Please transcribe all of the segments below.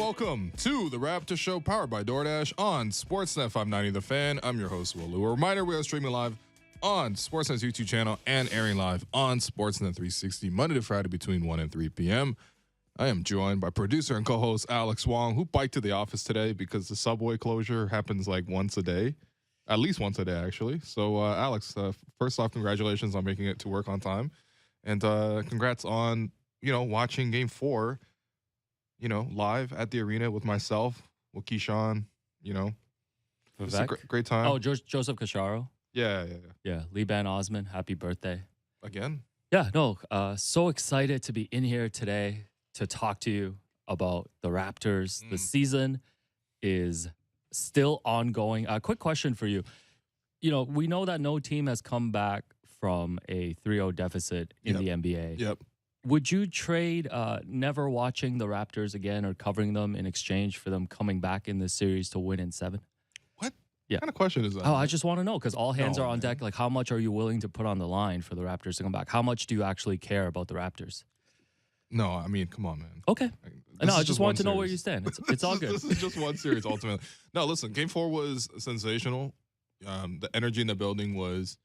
Welcome to the Raptors Show, powered by DoorDash on Sportsnet 590 The Fan. I'm your host, Will Lou. A reminder, we are streaming live on Sportsnet's YouTube channel and airing live on Sportsnet 360 Monday to Friday between 1 and 3 p.m. I am joined by producer and co-host Alex Wong, who biked to the office today because the subway closure happens like once a day, at least once a day, actually. So, Alex, first off, congratulations on making it to work on time, and congrats on watching Game 4. Live at the arena with myself, with Keyshawn, It's a great time. Oh, Joseph Cacharo. Yeah. Lee Ban Osman, happy birthday. Again? Yeah, no, so excited to be in here today to talk to you about the Raptors. The season is still ongoing. A quick question for you. We know that no team has come back from a 3-0 deficit in the NBA. Yep. Would you trade never watching the Raptors again or covering them in exchange for them coming back in this series to win in 7? What? Yeah. What kind of question is that? Oh, I just want to know because all hands are on deck. Like, how much are you willing to put on the line for the Raptors to come back? How much do you actually care about the Raptors? No, I mean, come on, man. Okay. No, I just wanted to know where you stand. It's all good. This is just one series, ultimately. No, listen, Game 4 was sensational. The energy in the building was,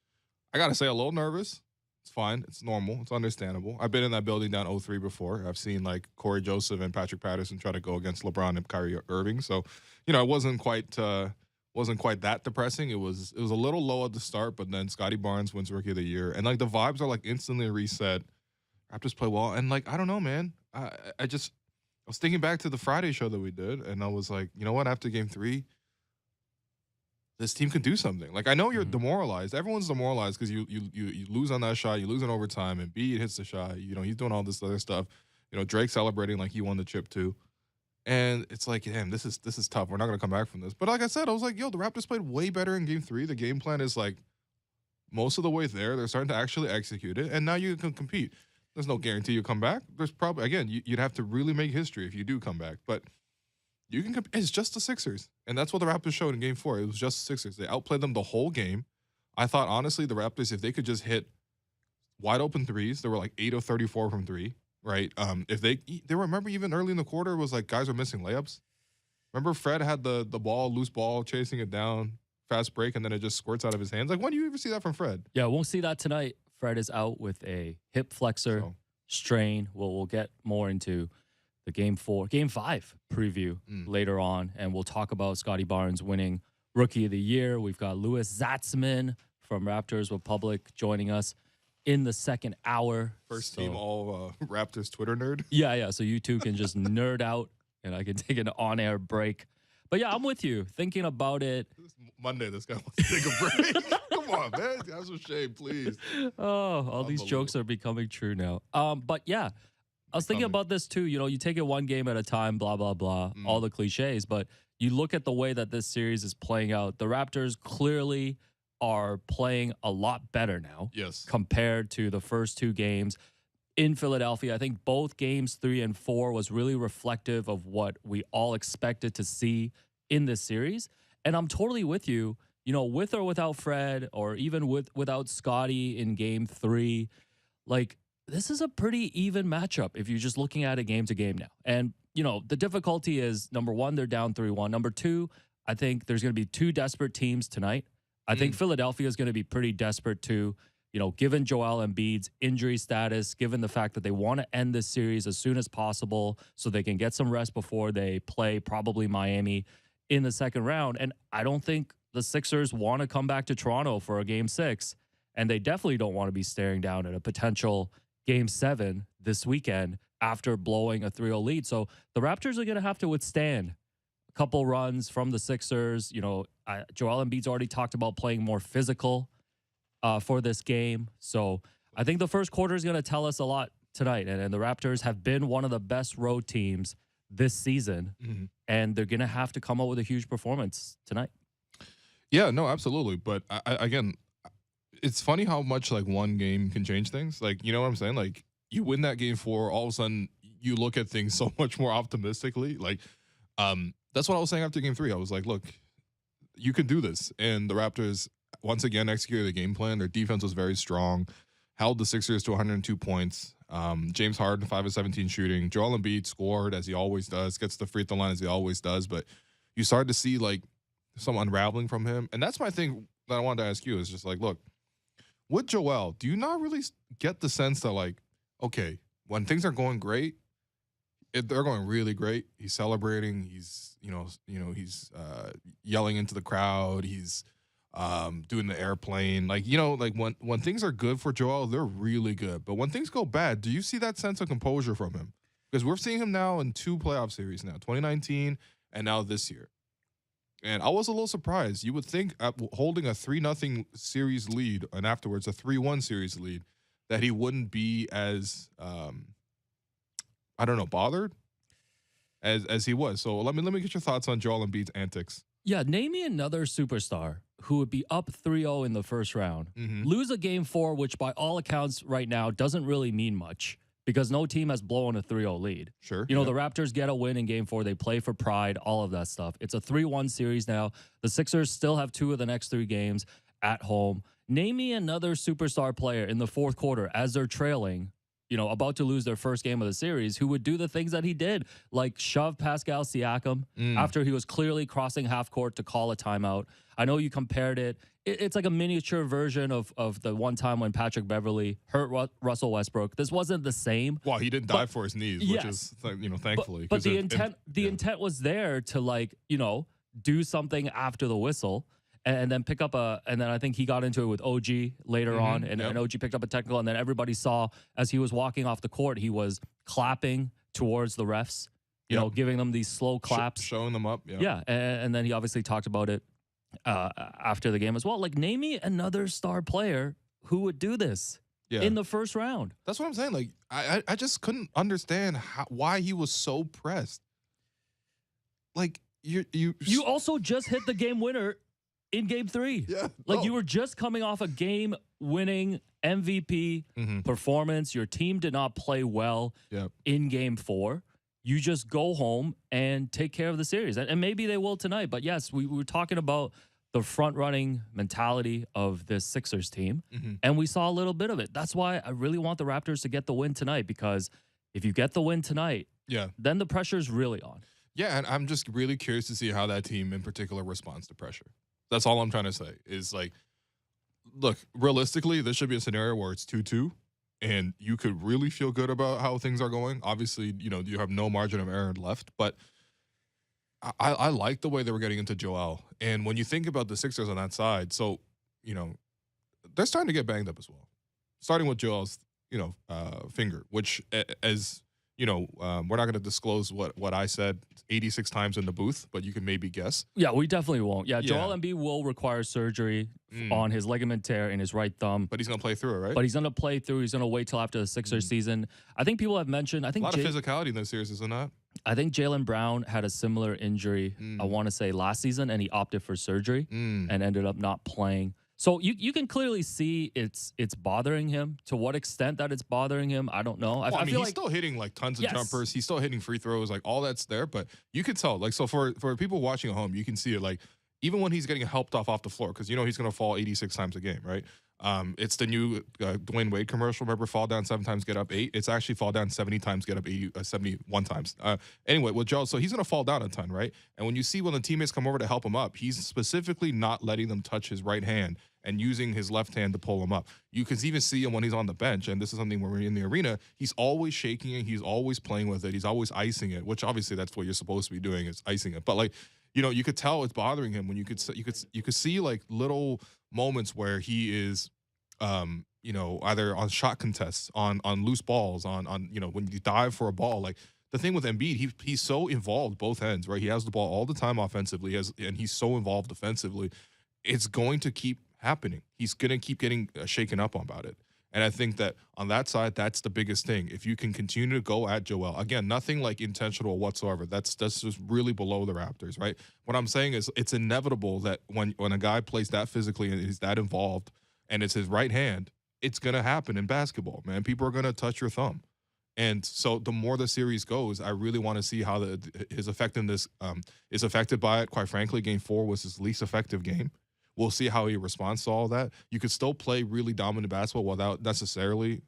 I got to say, a little nervous. It's fine. It's normal. It's understandable. I've been in that building down 0-3 before. I've seen like Corey Joseph and Patrick Patterson try to go against LeBron and Kyrie Irving. So, it wasn't quite that depressing. It was a little low at the start, but then Scotty Barnes wins Rookie of the Year, and like the vibes are like instantly reset. Raptors play well, and like I don't know, man. I was thinking back to the Friday show that we did, and I was like, you know what? After Game 3. This team can do something. Like, I know you're demoralized. Everyone's demoralized because you lose on that shot. You lose in overtime, and Embiid hits the shot. He's doing all this other stuff. Drake celebrating like he won the chip too. And it's like, damn, this is tough. We're not going to come back from this. But like I said, I was like, the Raptors played way better in Game 3. The game plan is like most of the way there. They're starting to actually execute it, and now you can compete. There's no guarantee you come back. There's probably, again, you'd have to really make history if you do come back. But you can compete. It's just the Sixers. And that's what the Raptors showed in Game 4. It was just the Sixers. They outplayed them the whole game. I thought, honestly, the Raptors, if they could just hit wide open threes, they were like 8 of 34 from 3, right? If they remember even early in the quarter, it was like guys were missing layups. Remember Fred had the ball, loose ball, chasing it down, fast break, and then it just squirts out of his hands. Like, when do you ever see that from Fred? Yeah, won't see that tonight. Fred is out with a hip flexor strain. We'll get more into the Game 5 preview later on, and we'll talk about Scotty Barnes winning Rookie of the Year. We've got Louis Zatzman from Raptors Republic joining us in the second hour. First team all Raptors Twitter nerd. Yeah. So you two can just nerd out, and I can take an on-air break. But yeah, I'm with you. Thinking about it. Monday, this guy wants to take a break. Come on, man. Have some shame, please. Oh, all these jokes are becoming true now. But yeah. I was thinking about this too. You take it one game at a time, blah, blah, blah, all the cliches. But you look at the way that this series is playing out. The Raptors clearly are playing a lot better now. Yes. Compared to the first 2 games in Philadelphia. I think both games 3 and 4 was really reflective of what we all expected to see in this series. And I'm totally with you, with or without Fred, or even without Scottie in Game 3, like, this is a pretty even matchup if you're just looking at it game to game now. And, the difficulty is, number one, they're down 3-1. Number two, I think there's going to be 2 desperate teams tonight. I think Philadelphia is going to be pretty desperate too, given Joel Embiid's injury status, given the fact that they want to end this series as soon as possible so they can get some rest before they play probably Miami in the second round. And I don't think the Sixers want to come back to Toronto for a Game 6. And they definitely don't want to be staring down at a potential Game 7 this weekend after blowing a 3-0 lead. So the Raptors are going to have to withstand a couple runs from the Sixers. Joel Embiid's already talked about playing more physical for this game. So I think the first quarter is going to tell us a lot tonight. And the Raptors have been one of the best road teams this season. And they're going to have to come up with a huge performance tonight. Yeah, no, absolutely. But again, it's funny how much like one game can change things. Like, you know what I'm saying? Like, you win that Game 4, all of a sudden you look at things so much more optimistically. Like, that's what I was saying after Game 3. I was like, look, you can do this. And the Raptors once again executed the game plan. Their defense was very strong. held the Sixers to 102 points. James Harden, 5 of 17 shooting. Joel Embiid scored as he always does, gets the free throw line as he always does. But you started to see like some unraveling from him. And that's my thing that I wanted to ask you is just like, look, with Joel, do you not really get the sense that like, okay, when things are going great, they're going really great. He's celebrating. He's he's yelling into the crowd. He's doing the airplane. Like like when things are good for Joel, they're really good. But when things go bad, do you see that sense of composure from him? Because we're seeing him now in 2 playoff series now, 2019 and now this year. And I was a little surprised. You would think holding a 3-0 series lead and afterwards a 3-1 series lead that he wouldn't be as I don't know, bothered as he was. So let me get your thoughts on Joel Embiid's antics. Yeah, name me another superstar who would be up 3-0 in the first round, lose a game 4, which by all accounts right now doesn't really mean much because no team has blown a 3-0 lead. Sure. The Raptors get a win in game 4. They play for pride, all of that stuff. It's a 3-1 series now. The Sixers still have 2 of the next 3 games at home. Name me another superstar player in the fourth quarter as they're trailing, about to lose their first game of the series, who would do the things that he did, like shove Pascal Siakam after he was clearly crossing half court to call a timeout. I know you compared it. It's like a miniature version of the one time when Patrick Beverley hurt Russell Westbrook. This wasn't the same. Well, he didn't dive for his knees, which is, thankfully. But the intent was there to do something after the whistle. And then pick up and then I think he got into it with OG later on, and OG picked up a technical, and then everybody saw as he was walking off the court, he was clapping towards the refs, giving them these slow claps. Showing them up. Yeah, and then he obviously talked about it after the game as well. Like, name me another star player who would do this in the first round. That's what I'm saying. Like, I just couldn't understand why he was so pressed. Like, you also just hit the game winner in game 3. Yeah. You were just coming off a game-winning MVP performance. Your team did not play well in game 4. You just go home and take care of the series. And maybe they will tonight. But yes, we were talking about the front-running mentality of this Sixers team, and we saw a little bit of it. That's why I really want the Raptors to get the win tonight, because if you get the win tonight, then the pressure's really on. Yeah, and I'm just really curious to see how that team in particular responds to pressure. That's all I'm trying to say is, like, look, realistically, this should be a scenario where it's 2-2 and you could really feel good about how things are going. Obviously, you have no margin of error left, but I like the way they were getting into Joel. And when you think about the Sixers on that side, so, they're starting to get banged up as well. Starting with Joel's, finger, which as we're not going to disclose what I said 86 times in the booth, but you can maybe guess. Yeah, we definitely won't. Yeah, Joel Embiid will require surgery on his ligament tear in his right thumb. But he's going to play through it, right? But he's going to play through. He's going to wait till after the Sixers season. I think people have mentioned, a lot of physicality in this series, isn't that? I think Jaylen Brown had a similar injury, I want to say last season, and he opted for surgery and ended up not playing. So you can clearly see it's bothering him. To what extent that it's bothering him, I don't know. I mean, he's still hitting like tons of jumpers. He's still hitting free throws, like all that's there. But you can tell, like, so for people watching at home, you can see it, like, even when he's getting helped off the floor, because he's going to fall 86 times a game, right? It's the new Dwayne Wade commercial. Remember, fall down 7 times, get up 8. It's actually fall down 70 times, get up 71 times. Anyway, with Joe, so he's going to fall down a ton, right? And when you see when the teammates come over to help him up, he's specifically not letting them touch his right hand and using his left hand to pull him up. You can even see him when he's on the bench, and this is something when we're in the arena, he's always shaking it. He's always playing with it. He's always icing it, which obviously that's what you're supposed to be doing, is icing it. But, like, you could tell it's bothering him when you could see like little moments where he is either on shot contests, on loose balls, on when you dive for a ball. Like, the thing with Embiid, he's so involved both ends, right? He has the ball all the time offensively, and he's so involved defensively. It's going to keep happening. He's going to keep getting shaken up about it. And I think that on that side, that's the biggest thing. If you can continue to go at Joel, again, nothing like intentional whatsoever. That's just really below the Raptors, right? What I'm saying is it's inevitable that when a guy plays that physically and is that involved and it's his right hand, it's going to happen in basketball, man. People are going to touch your thumb. And so the more the series goes, I really want to see how his effectiveness is affected by it. Quite frankly, game 4 was his least effective game, We'll see how he responds to all that. You could still play really dominant basketball without necessarily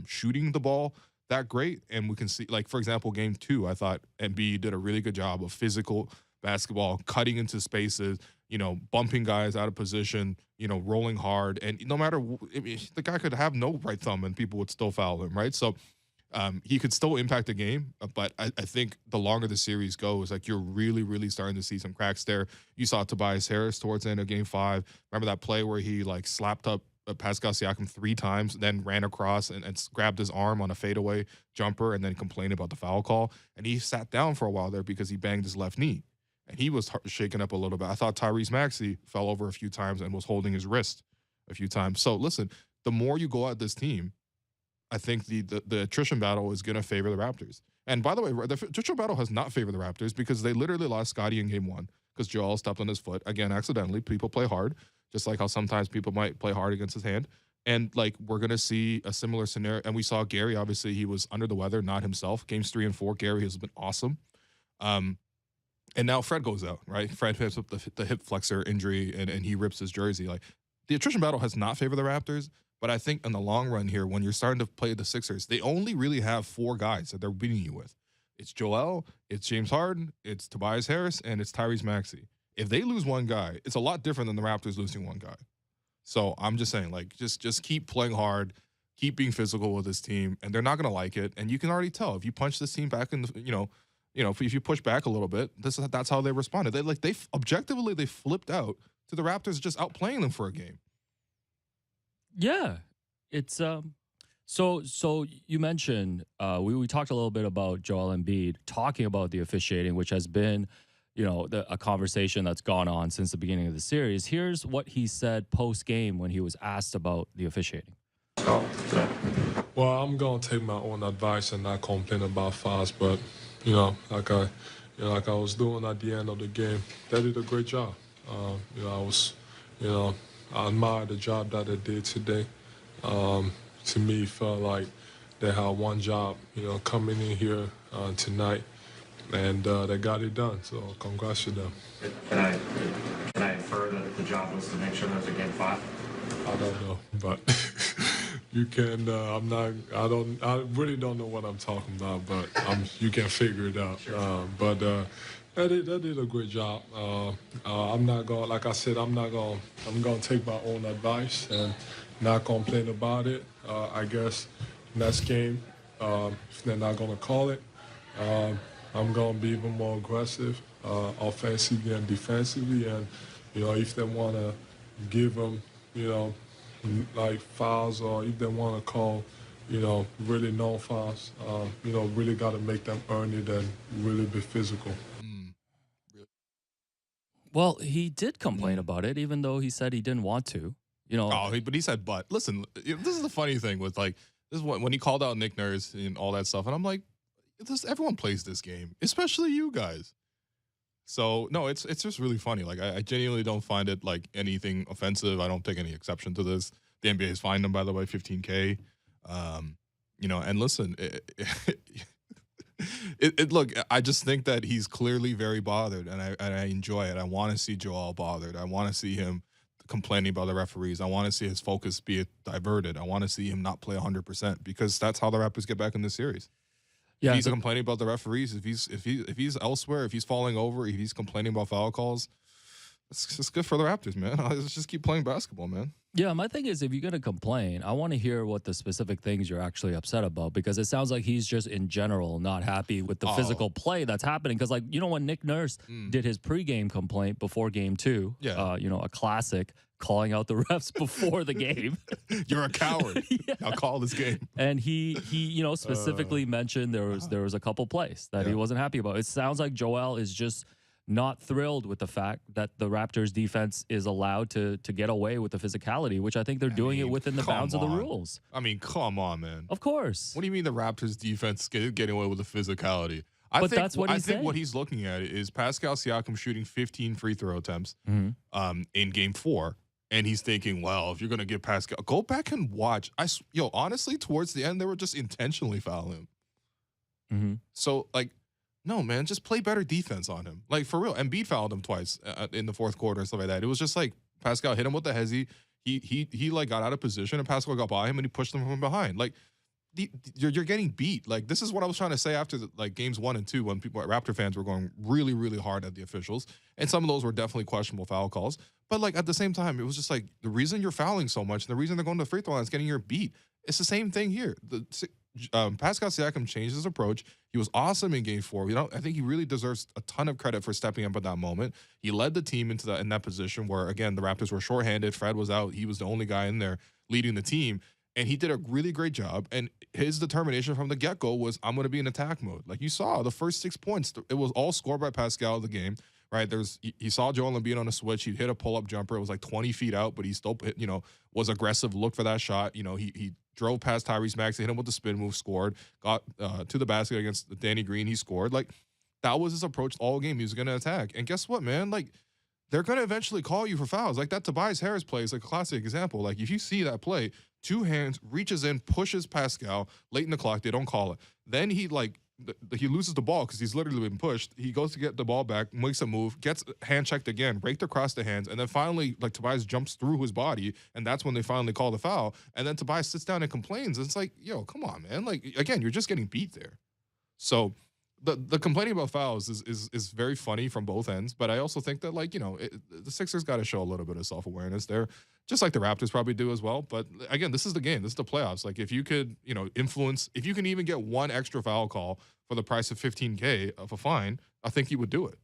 shooting the ball that great. And we can see, like, for example, game 2, I thought Embiid did a really good job of physical basketball, cutting into spaces, bumping guys out of position, rolling hard. And no matter, the guy could have no right thumb and people would still foul him, right? So he could still impact the game. But I think the longer the series goes, like, you're really, really starting to see some cracks there. You saw Tobias Harris towards the end of game 5. Remember that play where he, like, slapped up Pascal Siakam 3 times, then ran across and grabbed his arm on a fadeaway jumper and then complained about the foul call. And he sat down for a while there because he banged his left knee. And he was shaken up a little bit. I thought Tyrese Maxey fell over a few times and was holding his wrist a few times. So, listen, the more you go at this team, I think the attrition battle is going to favor the Raptors. And by the way, the attrition battle has not favored the Raptors because they literally lost Scottie in game 1 because Joel stepped on his foot. Again, accidentally. People play hard, just like how sometimes people might play hard against his hand. And, like, we're going to see a similar scenario. And we saw Gary, obviously, he was under the weather, not himself. Games 3 and 4, Gary has been awesome. And now Fred goes out, right? Fred picks up the hip flexor injury, and he rips his jersey. Like, the attrition battle has not favored the Raptors, but I think in the long run here, when you're starting to play the Sixers, they only really have 4 guys that they're beating you with. It's Joel, it's James Harden, it's Tobias Harris, and it's Tyrese Maxey. If they lose one guy, it's a lot different than the Raptors losing one guy. So I'm just saying, like, just keep playing hard, keep being physical with this team, and they're not going to like it. And you can already tell if you punch this team back in the, if you push back a little bit, that's how they responded. They objectively, they flipped out to the Raptors just outplaying them for a game. Yeah, it's so you mentioned we talked a little bit about Joel Embiid talking about the officiating, which has been a conversation that's gone on since the beginning of the series. Here's what he said post game when he was asked about the officiating. Well, I'm gonna take my own advice and not complain about fouls, but like I was doing at the end of the game, they did a great job. I admire the job that they did today. To me, it felt like they had one job, coming in here tonight, and they got it done. So congrats to them. Can I infer that the job was to make sure there's a game 5? I don't know, but you can. I really don't know what I'm talking about, but you can figure it out. Sure. But they did a great job. I'm not gonna, like I said, I'm gonna take my own advice and not complain about it. I guess next game, if they're not gonna call it, I'm gonna be even more aggressive, offensively and defensively, and if they wanna give them, like fouls, or if they want to call, really no fouls, really got to make them earn it and really be physical. Well, he did complain about it, even though he said he didn't want to. But he said, but listen, this is the funny thing with, like, this is when he called out Nick Nurse and all that stuff, and I'm like, everyone plays this game, especially you guys. So, no, it's just really funny. Like, I genuinely don't find it, like, anything offensive. I don't take any exception to this. The NBA has fined him, by the way, $15K. And listen, look, I just think that he's clearly very bothered, and I enjoy it. I want to see Joel bothered. I want to see him complaining about the referees. I want to see his focus be diverted. I want to see him not play 100% because that's how the Raptors get back in this series. Yeah, if he's complaining about the referees, if he's elsewhere, if he's falling over, if he's complaining about foul calls, it's good for the Raptors, man. Let's just keep playing basketball, man. Yeah, my thing is, if you're going to complain, I want to hear what the specific things you're actually upset about, because it sounds like he's just in general not happy with the physical play that's happening. Because, like, when Nick Nurse did his pregame complaint before game 2, a classic, calling out the refs before the game. You're a coward. Yeah. Now call this game. And he specifically mentioned there was a couple plays that he wasn't happy about. It sounds like Joel is just not thrilled with the fact that the Raptors defense is allowed to get away with the physicality, which I think they're doing it within the bounds of the rules. I mean, come on, man. Of course. What do you mean the Raptors defense getting away with the physicality? I think what he's looking at is Pascal Siakam shooting 15 free throw attempts in game 4. And he's thinking, well, if you're going to give Pascal, go back and watch. Honestly, towards the end, they were just intentionally fouling him. So, like, no, man, just play better defense on him. Like, for real. Embiid fouled him twice in the fourth quarter and stuff like that. It was just like, Pascal hit him with the hezzy. He like got out of position, and Pascal got by him, and he pushed him from behind. Like, you're getting beat. Like, this is what I was trying to say after like games 1 and 2, when people, Raptor fans, were going really, really hard at the officials, and some of those were definitely questionable foul calls. But like, at the same time, it was just like, the reason you're fouling so much, and the reason they're going to the free throw line is getting your beat. It's the same thing here. Pascal Siakam changed his approach. He was awesome in Game 4. I think he really deserves a ton of credit for stepping up at that moment. He led the team in that position where, again, the Raptors were shorthanded. Fred was out. He was the only guy in there leading the team, and he did a really great job. And his determination from the get-go was, I'm going to be in attack mode. Like, you saw the first 6 points, it was all scored by Pascal of the game, right? He saw Joel Embiid on a switch. He hit a pull-up jumper. It was like 20 feet out, but he still, was aggressive, looked for that shot. He drove past Tyrese Maxey, hit him with the spin move, scored, got to the basket against Danny Green. He scored. Like, that was his approach all game. He was going to attack. And guess what, man? Like, they're going to eventually call you for fouls. Like, that Tobias Harris play is like a classic example. Like, if you see that play, 2 hands, reaches in, pushes Pascal late in the clock, they don't call it. Then he loses the ball because he's literally been pushed. He goes to get the ball back, makes a move, gets hand checked again, raked across the hands, and then finally, like, Tobias jumps through his body, and that's when they finally call the foul. And then Tobias sits down and complains. And it's like, yo, come on, man. Like, again, you're just getting beat there. So the complaining about fouls is very funny from both ends, but I also think that, like, the Sixers got to show a little bit of self-awareness there, just like the Raptors probably do as well. But again, this is the game. This is the playoffs. Like, if you could, influence, if you can even get one extra foul call for the price of $15K of a fine, I think you would do it.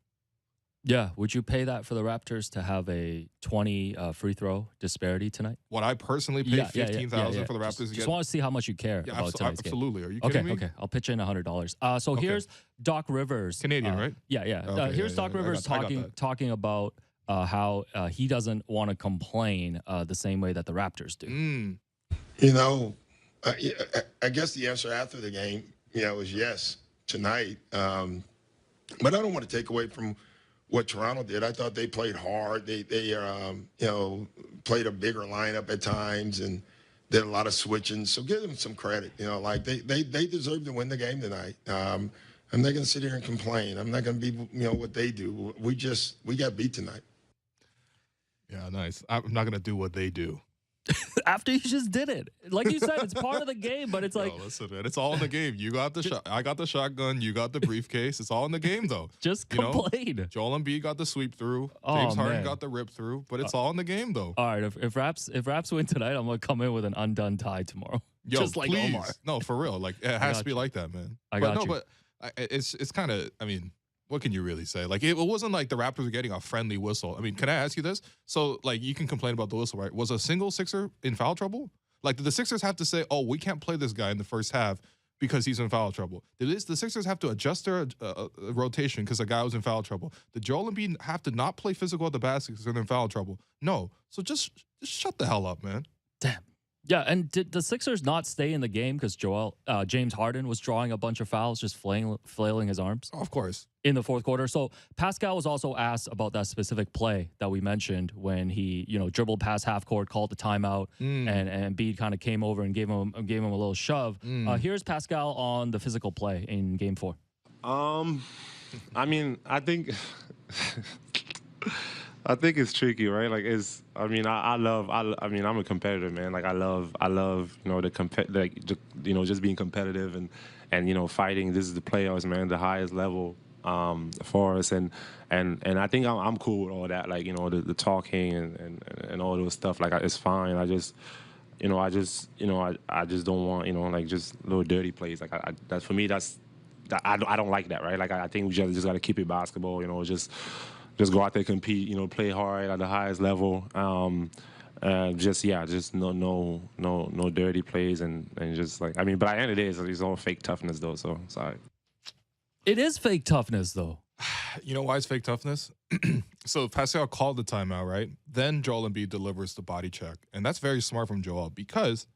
Yeah. Would you pay that for the Raptors to have a 20 free throw disparity tonight? Would I personally pay $15,000 for the Raptors? Just want to see how much you care about tonight's game. Absolutely. Are you kidding me? Okay. I'll pitch in $100. So here's Doc Rivers. Canadian, right? Yeah. Okay, here's Doc Rivers talking about how he doesn't want to complain the same way that the Raptors do. I guess the answer after the game, is yes tonight. But I don't want to take away from what Toronto did. I thought they played hard. They played a bigger lineup at times and did a lot of switching. So give them some credit. They deserve to win the game tonight. I'm not going to sit here and complain. I'm not going to be, what they do. We got beat tonight. Yeah, nice. I'm not going to do what they do. After you just did it. Like you said, it's part of the game, but it's like... No, listen, man, it's all in the game. You got the I got the shotgun. You got the briefcase. It's all in the game, though. Just complain. Joel Embiid got the sweep through. James Harden got the rip through. But it's all in the game, though. All right, if Raps win tonight, I'm going to come in with an undone tie tomorrow. Yo, just like please. Omar. No, for real. Like, it has to be like that, man. But it's kind of, what can you really say? Like, it wasn't like the Raptors were getting a friendly whistle. Can I ask you this? So, like, you can complain about the whistle, right? Was a single Sixer in foul trouble? Like, did the Sixers have to say, oh, we can't play this guy in the first half because he's in foul trouble? Did the Sixers have to adjust their rotation because the guy was in foul trouble? Did Joel Embiid have to not play physical at the basket because they're in foul trouble? No. So just shut the hell up, man. Damn. Yeah, and did the Sixers not stay in the game because James Harden was drawing a bunch of fouls, just flailing his arms? Oh, of course. In the fourth quarter. So Pascal was also asked about that specific play that we mentioned when he, dribbled past half court, called the timeout, and Embiid kind of came over and gave him a little shove. Here's Pascal on the physical play in Game 4. I think it's tricky, right? Like, I'm a competitor, man. Like, I love, just being competitive and fighting. This is the playoffs, man, the highest level for us. And I think I'm cool with all that. Like, the talking and all those stuff. Like, it's fine. I just don't want, just little dirty plays. Like, that's for me. I don't like that, right? Like, I think we just got to keep it basketball. Just go out there, compete, play hard at the highest level. Just no dirty plays and just like, but at the end of the day, it's all fake toughness though. So sorry. It is fake toughness though. You know why it's fake toughness? So Pascal called the timeout, right? Then Joel Embiid delivers the body check, and that's very smart from Joel because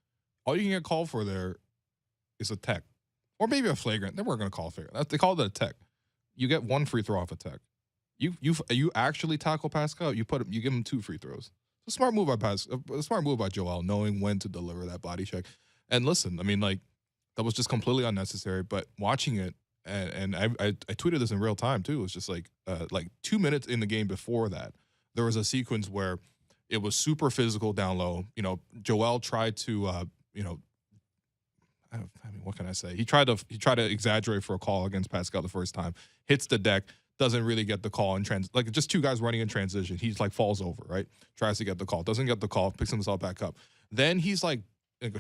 all you can get called for there is a tech, or maybe a flagrant. They weren't going to call flagrant. They called it a tech. You get one free throw off a tech. You actually tackle Pascal. You give him 2 free throws. It's a smart move by Pascal. A smart move by Joel, knowing when to deliver that body check. And listen, that was just completely unnecessary. But watching it, and I tweeted this in real time too. It was just like 2 minutes in the game before that, there was a sequence where It was super physical down low. You know, Joel tried to, you know, I mean, what can I say? He tried to exaggerate for a call against Pascal the first time. Hits the deck, doesn't really get the call in like just two guys running in transition. He's like falls over, right? Tries to get the call, doesn't get the call, picks himself back up. Then he's like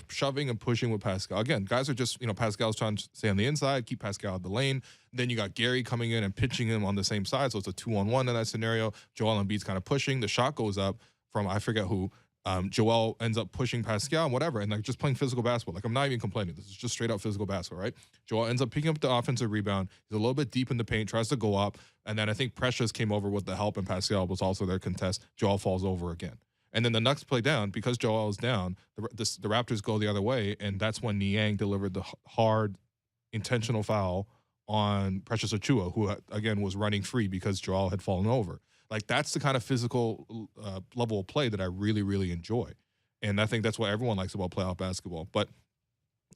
shoving and pushing with Pascal. Again, guys are just, you know, Pascal's trying to stay on the inside, keep Pascal out of the lane. Then you got Gary coming in and pitching him on the same side. So it's a 2-on-1 in that scenario. Joel Embiid's kind of pushing. The shot goes up from I forget who. Joel ends up pushing Pascal and whatever, and like just playing physical basketball. Like I'm not even complaining. This is just straight up physical basketball, right? Joel ends up picking up the offensive rebound. He's a little bit deep in the paint, tries to go up, and then I think Precious came over with the help, and Pascal was also their contest. Joel falls over again. And then the next play down, because Joel is down, the Raptors go the other way, and that's when Niang delivered the hard, intentional foul on Precious Achiuwa, who, again, was running free because Joel had fallen over. Like, that's the kind of physical level of play that I really, really enjoy. And I think that's what everyone likes about playoff basketball. But,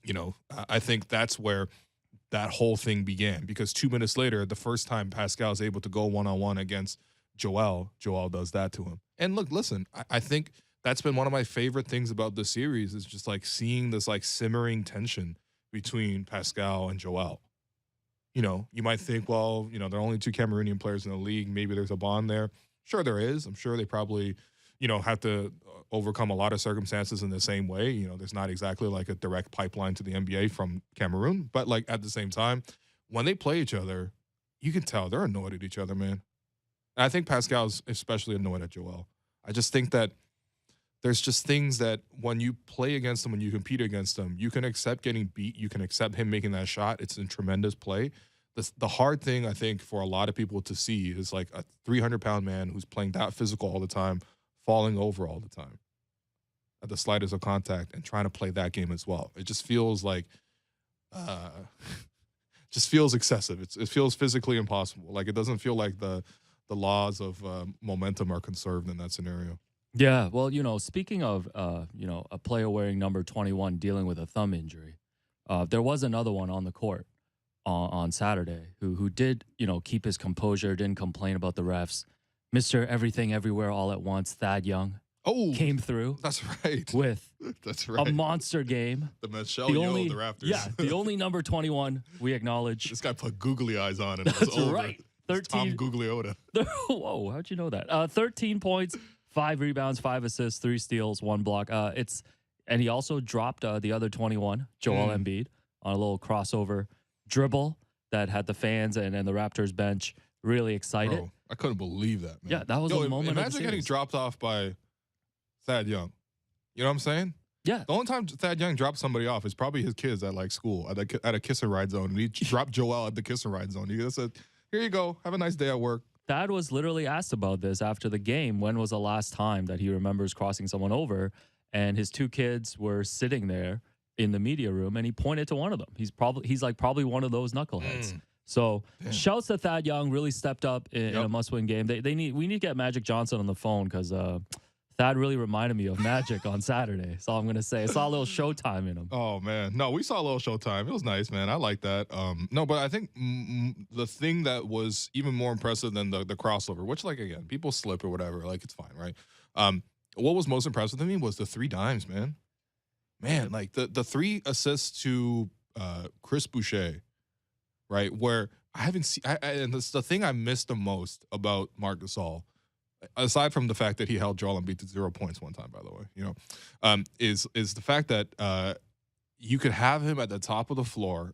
you know, I think that's where that whole thing began. Because 2 minutes later, the first time Pascal is able to go one-on-one against Joel does that to him. And look, listen, I think that's been one of my favorite things about this series is just, like, seeing this, like, simmering tension between Pascal and Joel. You know, you might think, well, you know, there are only two Cameroonian players in the league. Maybe there's a bond there. Sure, there is. I'm sure they probably, you know, have to overcome a lot of circumstances in the same way. You know, there's not exactly like a direct pipeline to the NBA from Cameroon. But, like, at the same time, when they play each other, you can tell they're annoyed at each other, man. And I think Pascal's especially annoyed at Joel. I just think that there's just things that when you play against them, when you compete against them, you can accept getting beat. You can accept him making that shot. It's a tremendous play. The hard thing, I think, for a lot of people to see is like a 300-pound man who's playing that physical all the time, falling over all the time at the slightest of contact and trying to play that game as well. It just feels like, just feels excessive. It feels physically impossible. Like it doesn't feel like the laws of momentum are conserved in that scenario. Yeah, well, you know, speaking of, you know, a player wearing number 21 dealing with a thumb injury, there was another one on the court on Saturday who did, you know, keep his composure, didn't complain about the refs. Mr. Everything Everywhere All at Once, Thad Young, came through. That's right. With that's right. a monster game. The Michelle Yeoh of the Raptors. Yeah, the only number 21 we acknowledge. This guy put googly eyes on and it That's was over. right. 13. Tom Gugliotta. Whoa, how'd you know that? 13 points. 5 rebounds, 5 assists, 3 steals, 1 block. And he also dropped the other 21, Joel Embiid, on a little crossover dribble that had the fans and the Raptors bench really excited. Bro, I couldn't believe that, man. Yeah, that was a moment. Imagine getting dropped off by Thad Young. You know what I'm saying? Yeah. The only time Thad Young dropped somebody off is probably his kids at like school at a kiss and ride zone, and he dropped Joel at the kiss and ride zone. He just said, "Here you go, have a nice day at work." Thad was literally asked about this after the game. When was the last time that he remembers crossing someone over? And his 2 kids were sitting there in the media room, and he pointed to one of them. He's probably one of those knuckleheads. So shouts to Thad Young, really stepped up in a must-win game. We need to get Magic Johnson on the phone because Thad really reminded me of Magic on Saturday. That's all I'm going to say. I saw a little Showtime in him. Oh, man. No, we saw a little Showtime. It was nice, man. I like that. No, but I think the thing that was even more impressive than the crossover, which, like, again, people slip or whatever. Like, it's fine, right? What was most impressive to me was the 3 dimes, man. Man, like, the 3 assists to Chris Boucher, right, where I haven't seen – and it's the thing I missed the most about Marc Gasol, aside from the fact that he held Joel Embiid to 0 points one time, by the way, you know, is the fact that you could have him at the top of the floor,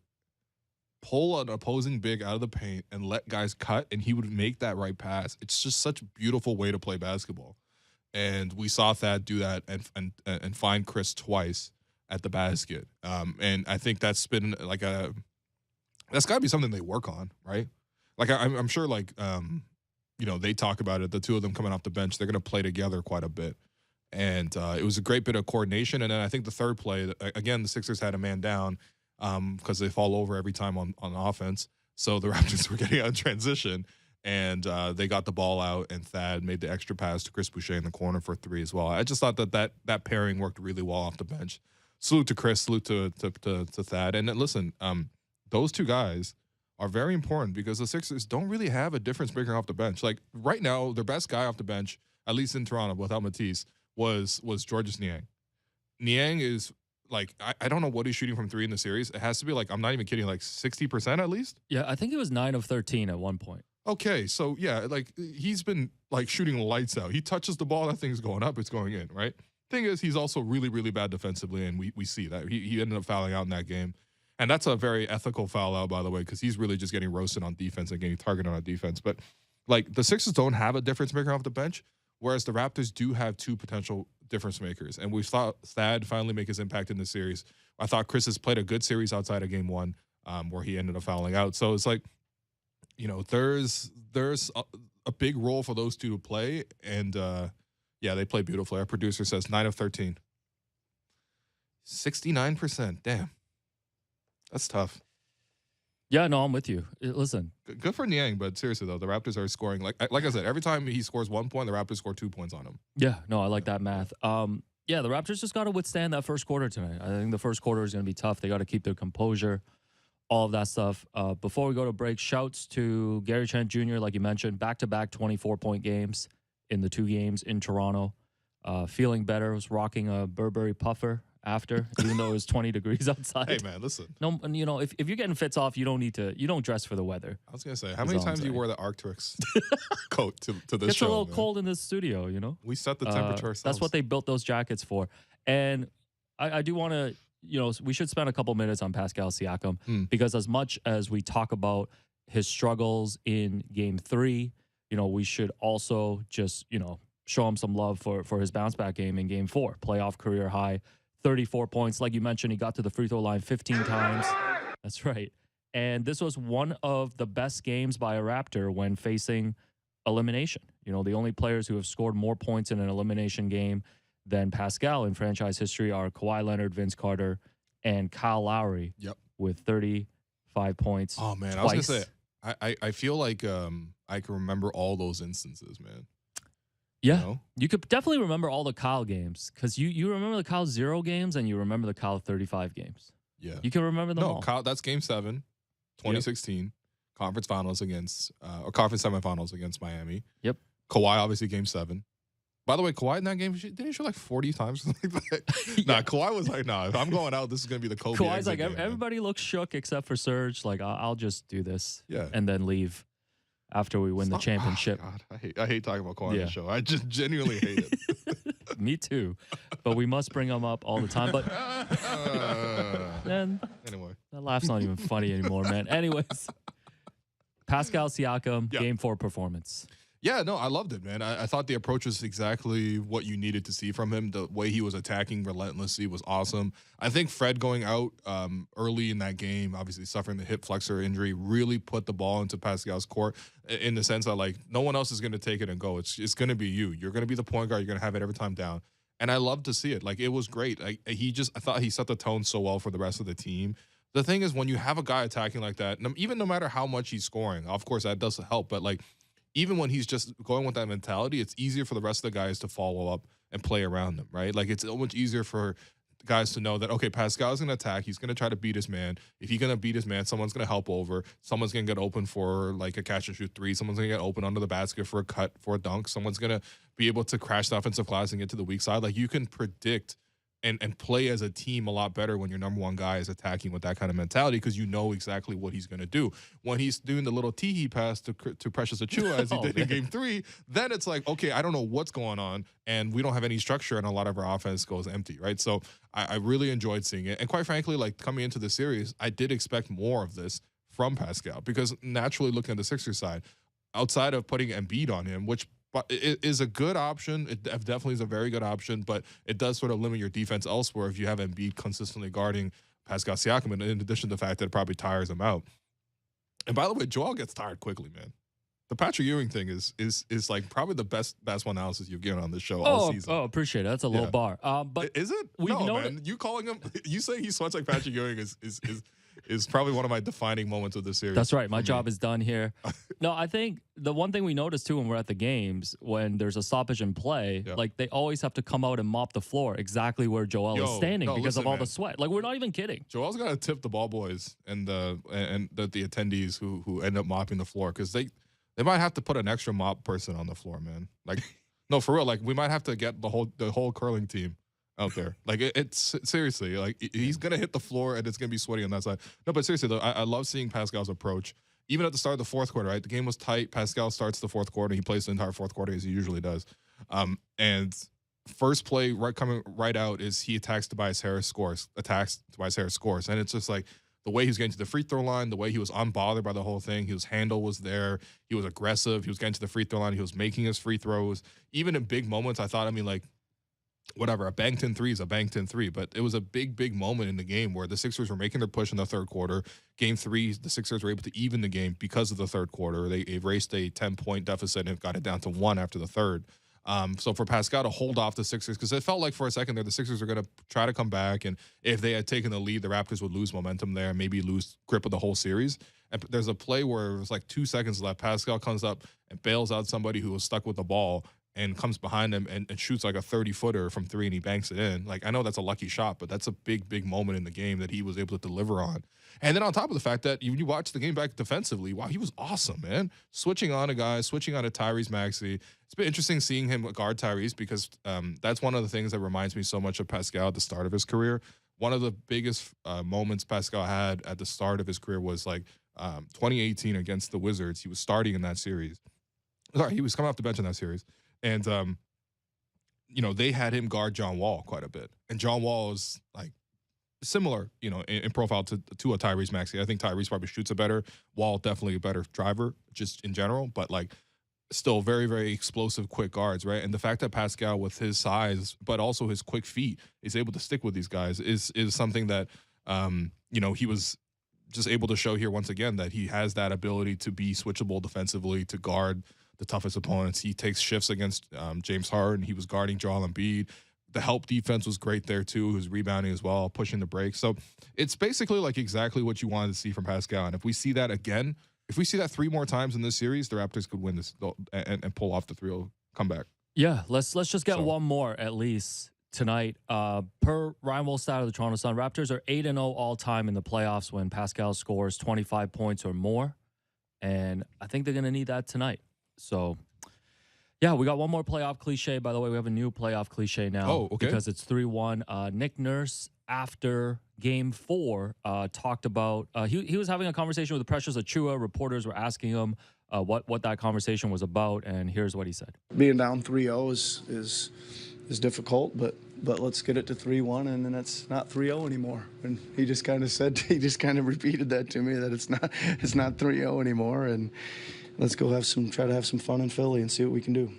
pull an opposing big out of the paint, and let guys cut, and he would make that right pass. It's just such a beautiful way to play basketball. And we saw Thad do that and find Chris twice at the basket. And I think that's been like that's got to be something they work on, right? Like I'm sure, like you know, they talk about it. The 2 of them coming off the bench, they're going to play together quite a bit. And it was a great bit of coordination. And then I think the third play, again, the Sixers had a man down because they fall over every time on offense. So the Raptors were getting out in transition, and they got the ball out, and Thad made the extra pass to Chris Boucher in the corner for 3 as well. I just thought that pairing worked really well off the bench. Salute to Chris, salute to Thad. And then, listen, those 2 guys are very important because the Sixers don't really have a difference maker off the bench. Like right now, their best guy off the bench at least in Toronto without Matisse, was Georges Niang. Niang is like, I don't know what he's shooting from 3 in the series. It has to be like, I'm not even kidding, like 60% at least. Yeah, I think it was 9 of 13 at one point. Okay, so yeah, like he's been like shooting lights out. He touches the ball, that thing's going up, it's going in, right? Thing is, he's also really, really bad defensively, and we see that. He ended up fouling out in that game. And that's a very ethical foul out, by the way, because he's really just getting roasted on defense and getting targeted on defense. But like the Sixers don't have a difference maker off the bench, whereas the Raptors do have 2 potential difference makers. And we saw Thad finally make his impact in the series. I thought Chris has played a good series outside of game 1, where he ended up fouling out. So it's like, you know, there's a big role for those 2 to play. And yeah, they play beautifully. Our producer says 9 of 13. 69%. Damn. That's tough. Yeah, no, I'm with you. Listen. Good for Niang, but seriously, though, the Raptors are scoring. Like I said, every time he scores 1 point, the Raptors score 2 points on him. Yeah, no, I like that math. Yeah, the Raptors just got to withstand that first quarter tonight. I think the first quarter is going to be tough. They got to keep their composure, all of that stuff. Before we go to break, shouts to Gary Trent Jr., like you mentioned, back-to-back 24-point games in the 2 games in Toronto. Feeling better, was rocking a Burberry puffer after, even though it was 20 degrees outside. Hey, man, listen. No, you know, if you're getting fits off, you don't dress for the weather. I was going to say, how many times do you wore the Arcturus coat to this It's show? a little man? cold in this studio, you know? We set the temperature ourselves. That's what they built those jackets for. And I do want to, you know, we should spend a couple minutes on Pascal Siakam because as much as we talk about his struggles in game 3, you know, we should also just, you know, show him some love for his bounce back game in game 4. Playoff career high, 34 points. Like you mentioned, he got to the free throw line 15 times. That's right. And this was one of the best games by a Raptor when facing elimination. You know, the only players who have scored more points in an elimination game than Pascal in franchise history are Kawhi Leonard, Vince Carter, and Kyle Lowry. Yep. With 35 points. Oh, man. Twice. I was going to say, I feel like I can remember all those instances, man. Yeah, you know? You could definitely remember all the Kyle games because you remember the Kyle 0 games and you remember the Kyle 35 games. Yeah. You can remember them all. Kyle, that's game 7, 2016, conference finals against, or conference semifinals against Miami. Yep. Kawhi, obviously, game 7. By the way, Kawhi in that game, didn't he shoot like 40 times? Like that? Nah, Kawhi was like, nah, if I'm going out, this is going to be the Kobe Kawhi's like, game, everybody looks shook except for Serge. Like, I'll just do this and then leave after we win the championship. Oh, God, I hate talking about Kawhi on the show. I just genuinely hate it. Me too. But we must bring him up all the time. But then anyway, that laugh's not even funny anymore, man. Anyways, Pascal Siakam, game 4 performance. Yeah, no, I loved it, man. I thought the approach was exactly what you needed to see from him. The way he was attacking relentlessly was awesome. I think Fred going out early in that game, obviously suffering the hip flexor injury, really put the ball into Pascal's court in the sense that, like, no one else is going to take it and go. It's going to be you. You're going to be the point guard. You're going to have it every time down. And I love to see it. Like, it was great. Like, I thought he set the tone so well for the rest of the team. The thing is, when you have a guy attacking like that, even no matter how much he's scoring, of course, that does help, but, like, even when he's just going with that mentality, it's easier for the rest of the guys to follow up and play around them, right? Like, it's so much easier for guys to know that, okay, Pascal's going to attack. He's going to try to beat his man. If he's going to beat his man, someone's going to help over. Someone's going to get open for, like, a catch-and-shoot 3. Someone's going to get open under the basket for a cut, for a dunk. Someone's going to be able to crash the offensive glass and get to the weak side. Like, you can predict and play as a team a lot better when your number one guy is attacking with that kind of mentality because you know exactly what he's going to do. When he's doing the little tee pass to Precious Achua as he did in game 3, then it's like, okay, I don't know what's going on, and we don't have any structure, and a lot of our offense goes empty, right? So I really enjoyed seeing it. And quite frankly, like, coming into the series, I did expect more of this from Pascal because naturally looking at the Sixers side, outside of putting Embiid on him, which but it is a good option. It definitely is a very good option, but it does sort of limit your defense elsewhere if you have Embiid consistently guarding Pascal Siakam, in addition to the fact that it probably tires him out. And by the way, Joel gets tired quickly, man. The Patrick Ewing thing is like probably the best basketball analysis you've given on this show all season. Oh, appreciate it. That's a low bar. But is it? No, man. You calling him? You saying he sweats like Patrick Ewing is probably one of my defining moments of the series. That's right. My job is done here. No, I think the one thing we noticed too when we're at the games, when there's a stoppage in play, like they always have to come out and mop the floor exactly where Joel is standing because of all the sweat. Like, we're not even kidding. Joel's got to tip the ball boys and the attendees who end up mopping the floor because they might have to put an extra mop person on the floor, man. Like, No, for real. Like, we might have to get the whole curling team out there. Like, it's seriously, like, he's gonna hit the floor and it's gonna be sweaty on that side. No, but seriously though, I love seeing Pascal's approach. Even at the start of the fourth quarter, right? The game was tight. Pascal starts the fourth quarter. He plays the entire fourth quarter as he usually does. And first play coming right out is he attacks Tobias Harris, scores. And it's just like the way he was getting to the free throw line, the way he was unbothered by the whole thing. His handle was there. He was aggressive. He was getting to the free throw line. He was making his free throws. Even in big moments, I thought, I mean, like, whatever, a banked in three is a banked in three, but it was a big moment in the game where the Sixers were making their push in the third quarter. Game 3, the Sixers were able to even the game because of the third quarter. They erased a 10-point deficit and got it down to 1 after the third. So for Pascal to hold off the Sixers, because it felt like for a second there the Sixers are going to try to come back, and if they had taken the lead, the Raptors would lose momentum there and maybe lose grip of the whole series. And there's a play where it was like 2 seconds left. Pascal comes up and bails out somebody who was stuck with the ball and comes behind him and shoots like a 30-footer from 3, and he banks it in. Like, I know that's a lucky shot, but that's a big moment in the game that he was able to deliver on. And then on top of the fact that you watch the game back defensively, wow, he was awesome, man. Switching on a guy, switching on to Tyrese Maxey. It's been interesting seeing him guard Tyrese because that's one of the things that reminds me so much of Pascal at the start of his career. One of the biggest moments Pascal had at the start of his career was like 2018 against the Wizards. He was starting in that series. Sorry, he was coming off the bench in that series. And, they had him guard John Wall quite a bit. And John Wall is like similar, in profile to a Tyrese Maxey. I think Tyrese probably shoots a better. Wall definitely a better driver just in general, but like still very, very explosive, quick guards, right? And the fact that Pascal with his size, but also his quick feet is able to stick with these guys is something that, he was just able to show here once again that he has that ability to be switchable defensively, to guard the toughest opponents. He takes shifts against James Harden. He was guarding Joel Embiid. The help defense was great there too. He was rebounding as well, pushing the break. So it's basically like exactly what you wanted to see from Pascal. And if we see that again, if we see that 3 more times in this series, the Raptors could win this and pull off the 3-0 comeback. Yeah, let's just get one more at least tonight. Per Ryan Wolstad of the Toronto Sun, Raptors are 8-0 all time in the playoffs when Pascal scores 25 points or more. And I think they're going to need that tonight. So, yeah, we got one more playoff cliche. By the way, we have a new playoff cliche now. Oh, okay. Because it's 3-1. Nick Nurse, after Game 4, talked about he was having a conversation with the Precious Achua. Reporters were asking him what that conversation was about, and here's what he said. Being down 3-0 is difficult, but let's get it to 3-1, and then it's not 3-0 anymore. And he just kind of repeated that to me, that it's not 3-0 anymore, and let's go try to have some fun in Philly and see what we can do.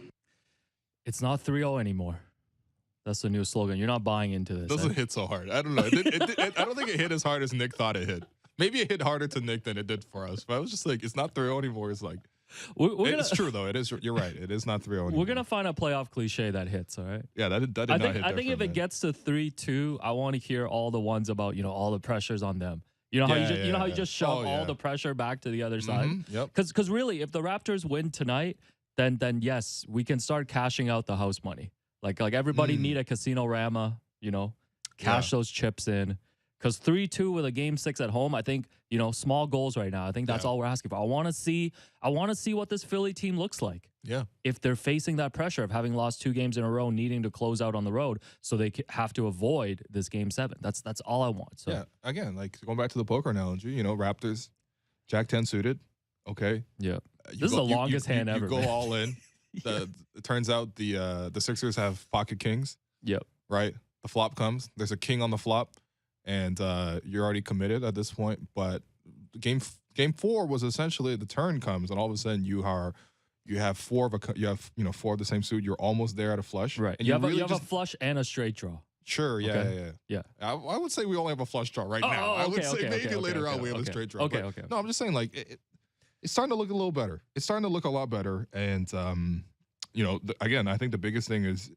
It's not 3-0 anymore. That's the new slogan. You're not buying into this. Doesn't hit so hard. I don't know. I don't think it hit as hard as Nick thought it hit. Maybe it hit harder to Nick than it did for us. But I was just like, it's not 3-0 anymore. It's like, it's true though. It is. You're right. It is not 3-0 anymore. We're gonna find a playoff cliche that hits. All right. Yeah, that did not hit. I think if it ggets to 3-2, I want to hear all the ones about all the pressures on them. You know how you just shove all the pressure back to the other side. Yep. Because really, if the Raptors win tonight, then yes, we can start cashing out the house money. Like everybody need a casino rama. Cash those chips in. Because 3-2 with a Game 6 at home, I think small goals right now. I think that's all we're asking for. I want to see what this Philly team looks like. Yeah. If they're facing that pressure of having lost 2 games in a row, needing to close out on the road, so they have to avoid this Game 7. That's all I want. So yeah, again, like going back to the poker analogy, Raptors, Jack 10 suited, okay. Yeah, this is the longest hand ever. You go all in. It turns out the Sixers have pocket kings. Yep. Right. The flop comes. There's a king on the flop, and you're already committed at this point. But game 4 was essentially the turn comes, and all of a sudden you have 4 of the same suit. You're almost there at a flush. Right. And you have a flush and a straight draw. Sure. Yeah. Okay. Yeah. I would say we only have a flush draw right now. I would say maybe later on we have a straight draw. Okay. No, I'm just saying like it's starting to look a little better. It's starting to look a lot better. And again, I think the biggest thing is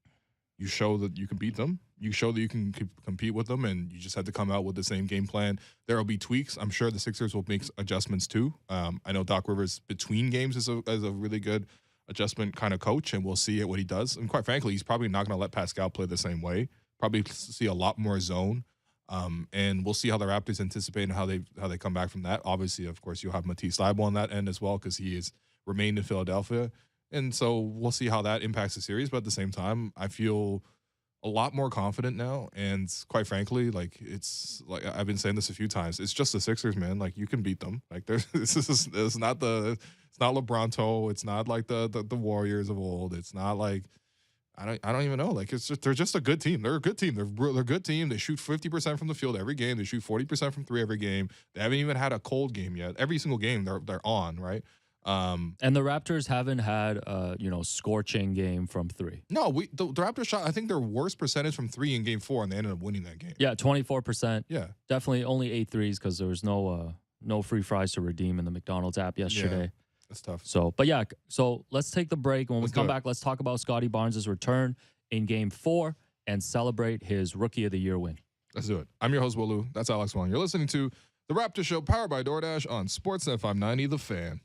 you show that you can beat them. You show that you can compete with them, and you just have to come out with the same game plan. There will be tweaks. I'm sure the Sixers will make adjustments too. I know Doc Rivers between games is a really good adjustment kind of coach, and we'll see what he does. And quite frankly, he's probably not going to let Pascal play the same way. Probably see a lot more zone. And we'll see how the Raptors anticipate and how they come back from that. Obviously, of course, you'll have Matisse Thybulle on that end as well because he has remained in Philadelphia. And so we'll see how that impacts the series. But at the same time, I feel a lot more confident now. And quite frankly, like it's like I've been saying this a few times. It's just the Sixers, man. Like you can beat them. Like there's it's not LeBronto. It's not like the Warriors of old. It's not like I don't even know. Like it's just they're just a good team. They're a good team. They're a good team. They shoot 50% from the field every game. They shoot 40% from three every game. They haven't even had a cold game yet. Every single game they're on, right? And the Raptors haven't had a scorching game from three. No, the Raptors shot I think their worst percentage from three in game 4 and they ended up winning that game. Yeah, 24%. Yeah. Definitely only 8 threes because there was no free fries to redeem in the McDonald's app yesterday. Yeah, that's tough. So, but yeah, so let's take the break. When we come back, let's talk about Scotty Barnes' return in game 4 and celebrate his Rookie of the Year win. Let's do it. I'm your host, Wolu. That's Alex Wong. You're listening to The Raptors Show, powered by DoorDash on Sportsnet 590, The Fan.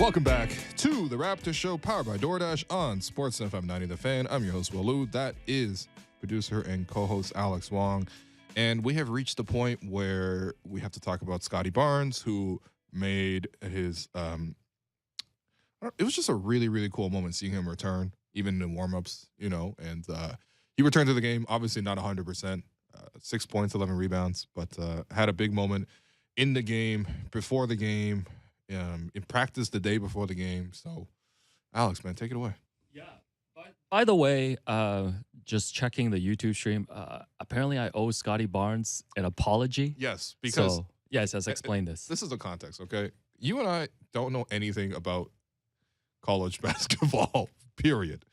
Welcome back to the Raptors Show, powered by DoorDash on Sportsnet FM 90 The Fan. I'm your host, Walu. That is producer and co-host Alex Wong. And we have reached the point where we have to talk about Scotty Barnes, who made his it was just a really, really cool moment seeing him return, even in warm-ups, and he returned to the game, obviously not 100%, 6 points, 11 rebounds, but had a big moment in the game, before the game, in practice the day before the game. So, Alex, man, take it away. Yeah. By the way, just checking the YouTube stream, apparently I owe Scotty Barnes an apology. Yes, because... So, yes, let's explain this. This is the context, okay? You and I don't know anything about college basketball, period.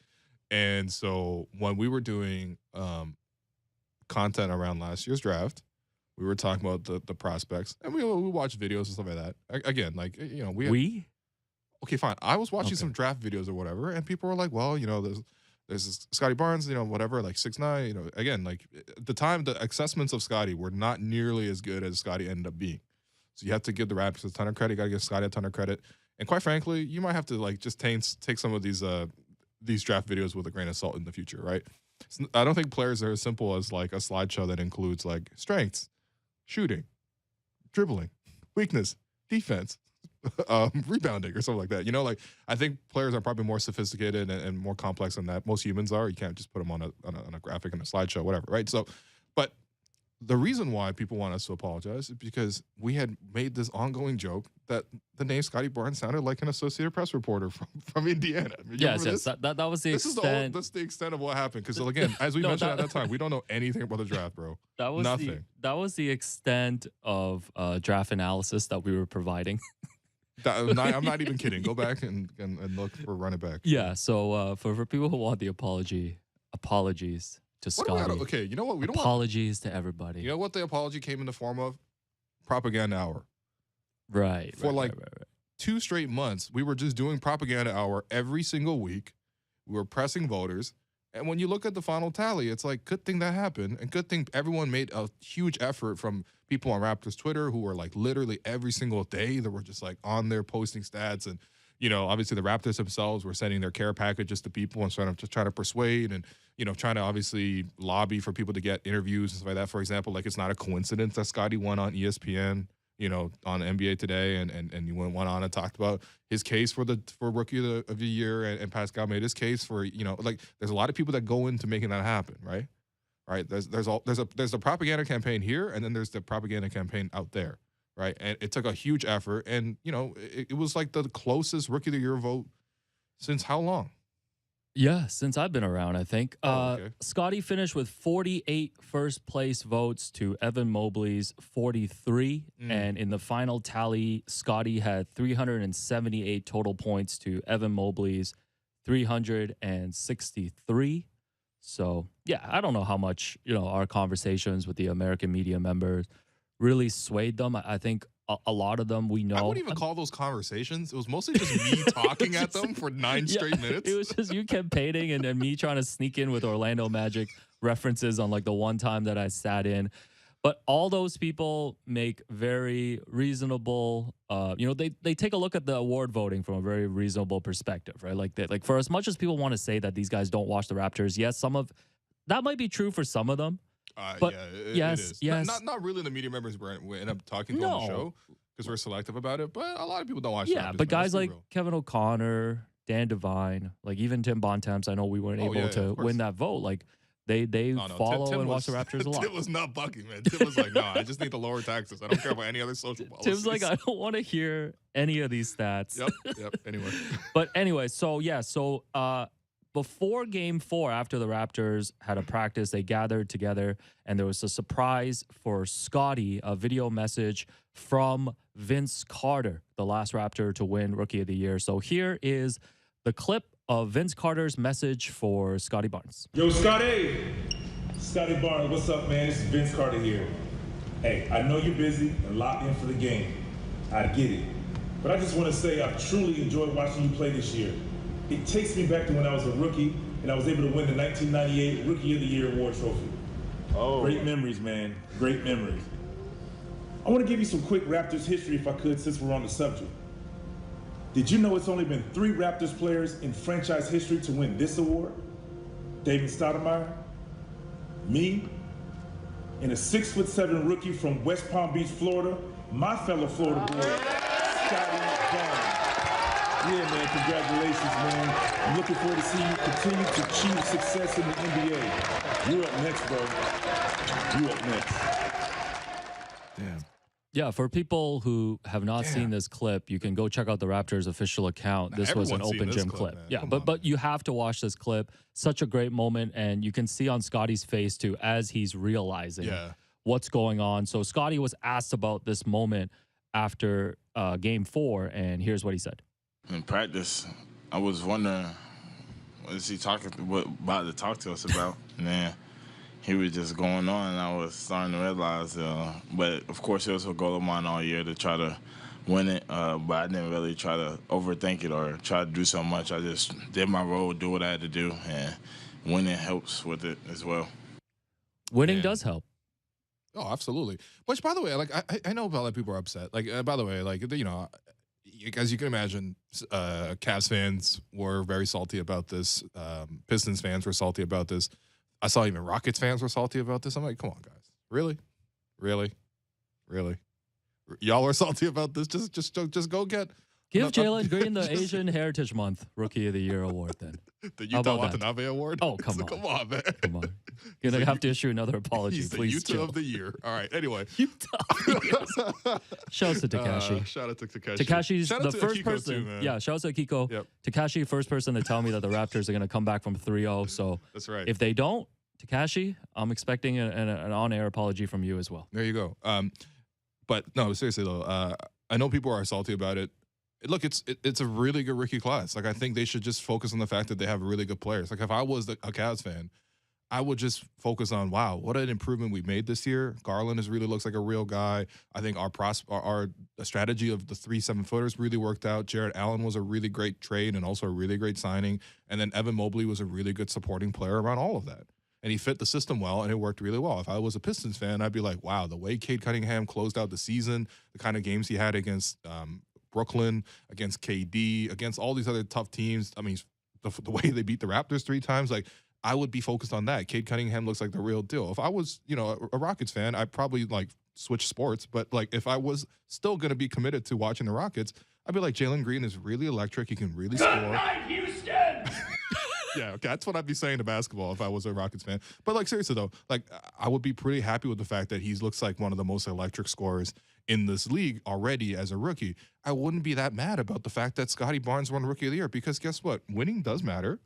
And so when we were doing content around last year's draft, we were talking about the prospects, and we watched videos and stuff like that. Again, like, okay, fine. I was watching some draft videos or whatever, and people were like, well, there's Scotty Barnes, whatever, like 6'9", again, like at the time, the assessments of Scotty were not nearly as good as Scotty ended up being. So you have to give the Raptors a ton of credit. You got to give Scotty a ton of credit. And quite frankly, you might have to like just take some of these draft videos with a grain of salt in the future, right? I don't think players are as simple as like a slideshow that includes like strengths, shooting, dribbling, weakness, defense, rebounding, or something like that. Like I think players are probably more sophisticated and more complex than that. Most humans are. You can't just put them on a graphic and a slideshow, whatever, right? So, but the reason why people want us to apologize is because we had made this ongoing joke that the name Scotty Barnes sounded like an Associated Press reporter from Indiana. Yes. That was the extent. That's the extent of what happened. Because again, as we mentioned at that time, we don't know anything about the draft, bro. That was nothing. That was the extent of draft analysis that we were providing. I'm not even kidding. Go back and look for Run It Back. Yeah. So for people who want the apologies to Scotty. Okay, you know what? Apologies to everybody. You know what the apology came in the form of? Propaganda hour. Right. For 2 straight months, we were just doing propaganda hour every single week. We were pressing voters. And when you look at the final tally, it's like, good thing that happened. And good thing everyone made a huge effort, from people on Raptors Twitter who were like literally every single day that were just like on there posting stats. And, obviously the Raptors themselves were sending their care packages to people and trying to persuade and, trying to obviously lobby for people to get interviews and stuff like that. For example, like it's not a coincidence that Scotty went on ESPN, on NBA Today, and he went on and talked about his case for Rookie of the Year, and Pascal made his case for, like there's a lot of people that go into making that happen, right? Right. There's a propaganda campaign here, and then there's the propaganda campaign out there, right? And it took a huge effort, and it was like the closest Rookie of the Year vote since how long? Yeah, since I've been around, I think. Okay. Scotty finished with 48 first-place votes to Evan Mobley's 43. And in the final tally, Scotty had 378 total points to Evan Mobley's 363. So, yeah, I don't know how much, our conversations with the American media members really swayed them. I think a lot of them we know. I wouldn't even call those conversations. It was mostly just me talking at them for 9 straight minutes. It was just you campaigning and me trying to sneak in with Orlando Magic references on like the one time that I sat in. But all those people make very reasonable, they take a look at the award voting from a very reasonable perspective, right? Like for as much as people want to say that these guys don't watch the Raptors, yes, that might be true for some of them. But it is. Not really the media members we end up talking to on the show, because we're selective about it. But a lot of people don't watch. Yeah, Raptors, but guys like Kevin O'Connor, Dan Devine, like even Tim Bontemps, I know we weren't able to win that vote. Like they follow Tim and watch the Raptors a lot. Tim was not bucking, man. Tim was like, no, I just need to lower taxes. I don't care about any other social policies. Tim's like, I don't want to hear any of these stats. Yep. Anyway. So before Game 4, after the Raptors had a practice, they gathered together, and there was a surprise for Scotty, a video message from Vince Carter, the last Raptor to win Rookie of the Year. So here is the clip of Vince Carter's message for Scotty Barnes. Yo, Scotty! Scotty Barnes, what's up, man? This is Vince Carter here. Hey, I know you're busy and locked in for the game. I get it. But I just want to say I've truly enjoyed watching you play this year. It takes me back to when I was a rookie and I was able to win the 1998 Rookie of the Year award trophy. Oh. Great memories, man. Great memories. I want to give you some quick Raptors history if I could, since we're on the subject. Did you know it's only been 3 Raptors players in franchise history to win this award? David Stoudemire, me, and a 6'7" rookie from West Palm Beach, Florida, my fellow Florida boy, Scotty Barnes. Yeah, man, congratulations, man. I'm looking forward to seeing you continue to achieve success in the NBA. You're up next, bro. You up next. Damn. Yeah, for people who have not seen this clip, you can go check out the Raptors official account. This was an Everyone's seen open this gym clip, clip. man. Yeah, Come but on, but you have to watch this clip. Such a great moment, and you can see on Scotty's face too as he's realizing what's going on. So Scotty was asked about this moment after Game 4, and here's what he said. In practice, I was wondering, what is he about to talk to us about? And then he was just going on, and I was starting to realize, but of course it was a goal of mine all year to try to win it, but I didn't really try to overthink it or try to do so much. I just did my role, do what I had to do, and winning helps with it as well. Winning does help. Oh, absolutely. Which, by the way, like I know a lot of people are upset. Like, by the way, like, you know, as you can imagine, Cavs fans were very salty about this. Pistons fans were salty about this. I saw even Rockets fans were salty about this. I'm like, come on, guys. Really? Y'all are salty about this? Just go get... Give Jalen Green the Asian Heritage Month Rookie of the Year award then. The Utah Watanabe Award? Oh, come on. Come on, man. Come on. You're going to have to issue another apology. He's the Please, Utah Joe. of the Year. All right, anyway. Utah. Shouts to Tekashi. Shout out to Tekashi. Tekashi's Shout the out to first Akiko person. too, man. Yeah, shouts to Akiko. Yep. Tekashi, first person to tell me that the Raptors are going to come back from 3-0. So That's right. if they don't, Tekashi, I'm expecting an on-air apology from you as well. There you go. But no, seriously though, I know people are salty about it. Look, it's a really good rookie class. Like, I think they should just focus on the fact that they have really good players. Like, if I was a Cavs fan, I would just focus on, wow, what an improvement we made this year. Garland really looks like a real guy. I think our strategy of the 3 7-footers really worked out. Jarrett Allen was a really great trade and also a really great signing. And then Evan Mobley was a really good supporting player around all of that. And he fit the system well, and it worked really well. If I was a Pistons fan, I'd be like, wow, the way Cade Cunningham closed out the season, the kind of games he had against Brooklyn, against KD, against all these other tough teams. I mean, the way they beat the Raptors 3 times, like, I would be focused on that. Cade Cunningham looks like the real deal. If I was, you know, a Rockets fan, I'd probably like switch sports. But like, if I was still going to be committed to watching the Rockets, I'd be like, Jalen Green is really electric. He can really score. Good night, Houston. Yeah, okay, that's what I'd be saying to basketball if I was a Rockets fan. But like, seriously though, like, I would be pretty happy with the fact that he looks like one of the most electric scorers in this league already as a rookie. I wouldn't be that mad about the fact that Scotty Barnes won Rookie of the Year, because guess what? Winning does matter.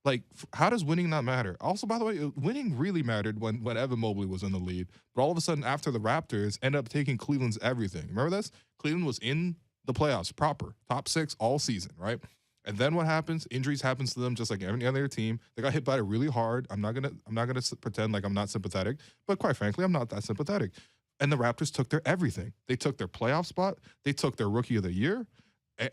Like, how does winning not matter? Also, by the way, winning really mattered when Evan Mobley was in the lead. But all of a sudden, after the Raptors ended up taking Cleveland's everything. Remember this? Cleveland was in the playoffs proper, top 6 all season, right? And then what happens? Injuries happens to them just like every other team. They got hit by it really hard. I'm not gonna pretend like I'm not sympathetic, but quite frankly, I'm not that sympathetic. And the Raptors took their everything. They took their playoff spot. They took their Rookie of the Year.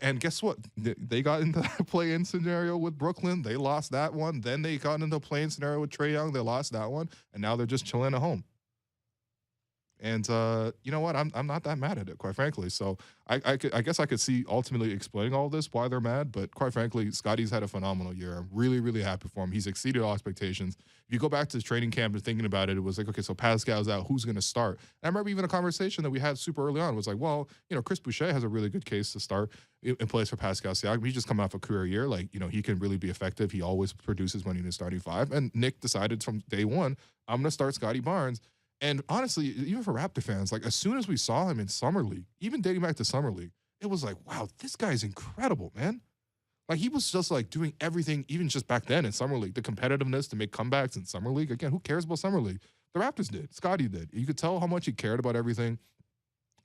And guess what? They got into that play-in scenario with Brooklyn. They lost that one. Then they got into a play-in scenario with Trae Young. They lost that one. And now they're just chilling at home. And you know what? I'm not that mad at it, quite frankly. So I guess I could see ultimately explaining all this, why they're mad. But quite frankly, Scotty's had a phenomenal year. I'm really, really happy for him. He's exceeded all expectations. If you go back to the training camp and thinking about it, it was like, okay, so Pascal's out. Who's going to start? And I remember even a conversation that we had super early on was like, well, you know, Chris Boucher has a really good case to start in place for Pascal Siakam. He's just coming off a career year. Like, you know, he can really be effective. He always produces when he's in the starting 5. And Nick decided from day one, I'm going to start Scotty Barnes. And honestly, even for Raptor fans, like, as soon as we saw him in Summer League, even dating back to Summer League, it was like, wow, this guy's incredible, man. Like, he was just like doing everything, even just back then in Summer League, the competitiveness to make comebacks in Summer League. Again, who cares about Summer League? The Raptors did. Scotty did. You could tell how much he cared about everything.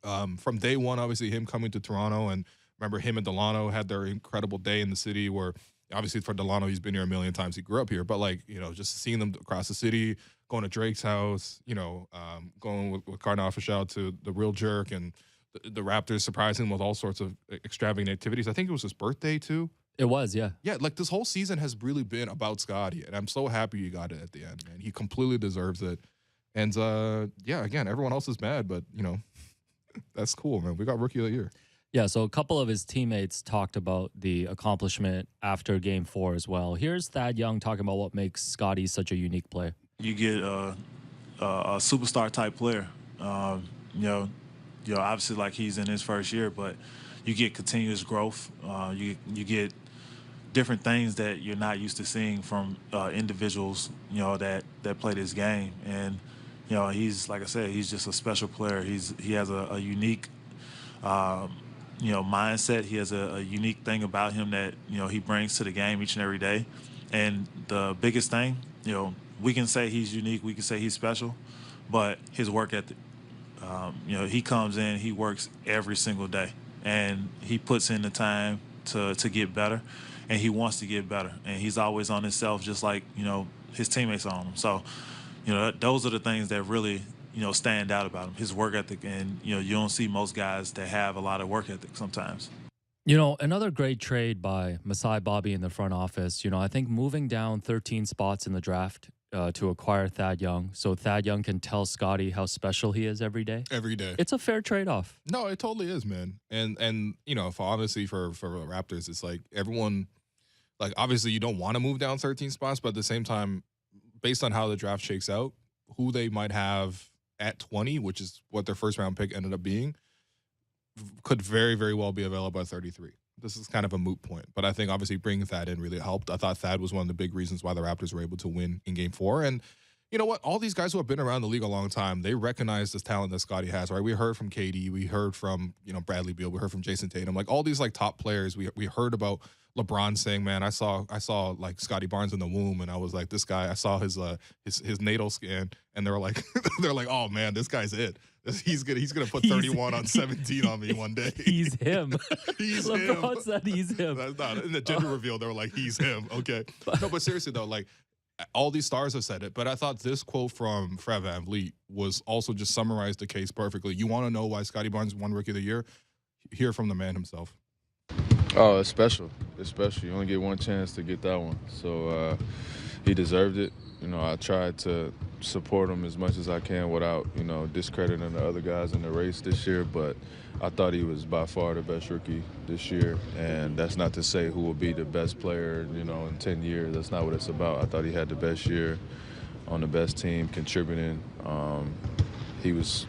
From day one, obviously, him coming to Toronto, and remember him and Delano had their incredible day in the city where, obviously, for Delano, he's been here a million times. He grew up here. But, like, you know, just seeing them across the city, going to Drake's house, you know, going with Cardinal Fischel to the Real Jerk, and the Raptors surprising him with all sorts of extravagant activities. I think it was his birthday, too. It was, yeah. Yeah, like, this whole season has really been about Scotty, and I'm so happy he got it at the end, man. He completely deserves it. And, yeah, again, everyone else is mad, but, you know, that's cool, man. We got Rookie of the Year. Yeah, so a couple of his teammates talked about the accomplishment after game 4 as well. Here's Thad Young talking about what makes Scotty such a unique player. You get a superstar type player. You know, obviously like he's in his first year, but you get continuous growth. You get different things that you're not used to seeing from individuals, that play this game. And he's, like I said, he's just a special player. He has a unique mindset. He has a unique thing about him that he brings to the game each and every day. And the biggest thing, we can say he's unique, we can say he's special, but his work ethic. He comes in, he works every single day, and he puts in the time to get better, and he wants to get better, and he's always on himself, just like his teammates are on him. So, those are the things that really stand out about him, his work ethic, and you don't see most guys that have a lot of work ethic sometimes. Another great trade by Masai Bobby in the front office. I think moving down 13 spots in the draft to acquire Thad Young, so Thad Young can tell Scotty how special he is every day. Every day. It's a fair trade-off. No, it totally is, man. And obviously for the Raptors, it's like everyone, like obviously you don't want to move down 13 spots, but at the same time, based on how the draft shakes out, who they might have at 20, which is what their first round pick ended up being, could very, very well be available at 33. This is kind of a moot point, but I think obviously bringing Thad in really helped. I thought Thad was one of the big reasons why the Raptors were able to win in game 4. And you know what? All these guys who have been around the league a long time, they recognize this talent that Scotty has, right? We heard from KD, we heard from, Bradley Beal, we heard from Jason Tatum, like all these like top players. We heard about LeBron saying, man, I saw like Scotty Barnes in the womb, and I was like, this guy, I saw his natal scan, and they were like, oh man, this guy's it. He's gonna put 31 on 17 on me one day. He's him. He's LeBron him. said he's him. That's not in the gender reveal. They were like, he's him. Okay. No, but seriously though, like all these stars have said it. But I thought this quote from Fred VanVleet was also just summarized the case perfectly. You want to know why Scotty Barnes won Rookie of the Year? Hear from the man himself. Oh, it's special. It's special. You only get one chance to get that one. So he deserved it. I tried to support him as much as I can without, discrediting the other guys in the race this year. But I thought he was by far the best rookie this year. And that's not to say who will be the best player, in 10 years. That's not what it's about. I thought he had the best year on the best team, contributing. He was,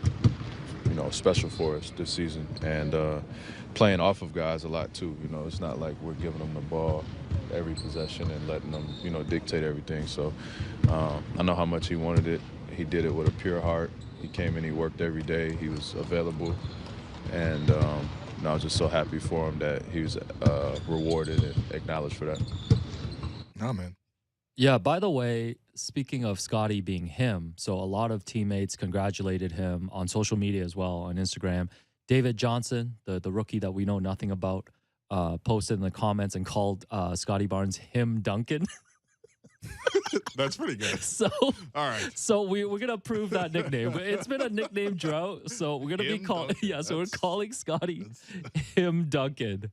special for us this season. And playing off of guys a lot too. It's not like we're giving them the ball every possession and letting them, dictate everything. So I know how much he wanted it. He did it with a pure heart. He came in, he worked every day. He was available. And I was just so happy for him that he was rewarded and acknowledged for that. Nah, man. Yeah, by the way, speaking of Scotty being him, so a lot of teammates congratulated him on social media as well, on Instagram. David Johnson, the rookie that we know nothing about, posted in the comments and called Scotty Barnes him Duncan. That's pretty good. So, all right. So we're gonna prove that nickname. It's been a nickname drought, so we're gonna be calling. Yeah, so we're calling Scotty him Duncan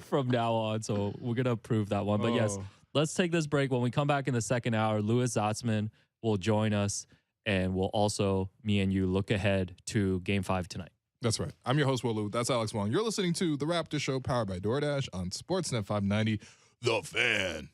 from now on. So we're gonna prove that one. But yes, let's take this break. When we come back in the second hour, Louis Zatzman will join us, and we'll also, me and you, look ahead to Game 5 tonight. That's right. I'm your host, Will Lou. That's Alex Wong. You're listening to The Raptors Show, powered by DoorDash on Sportsnet 590, The Fan.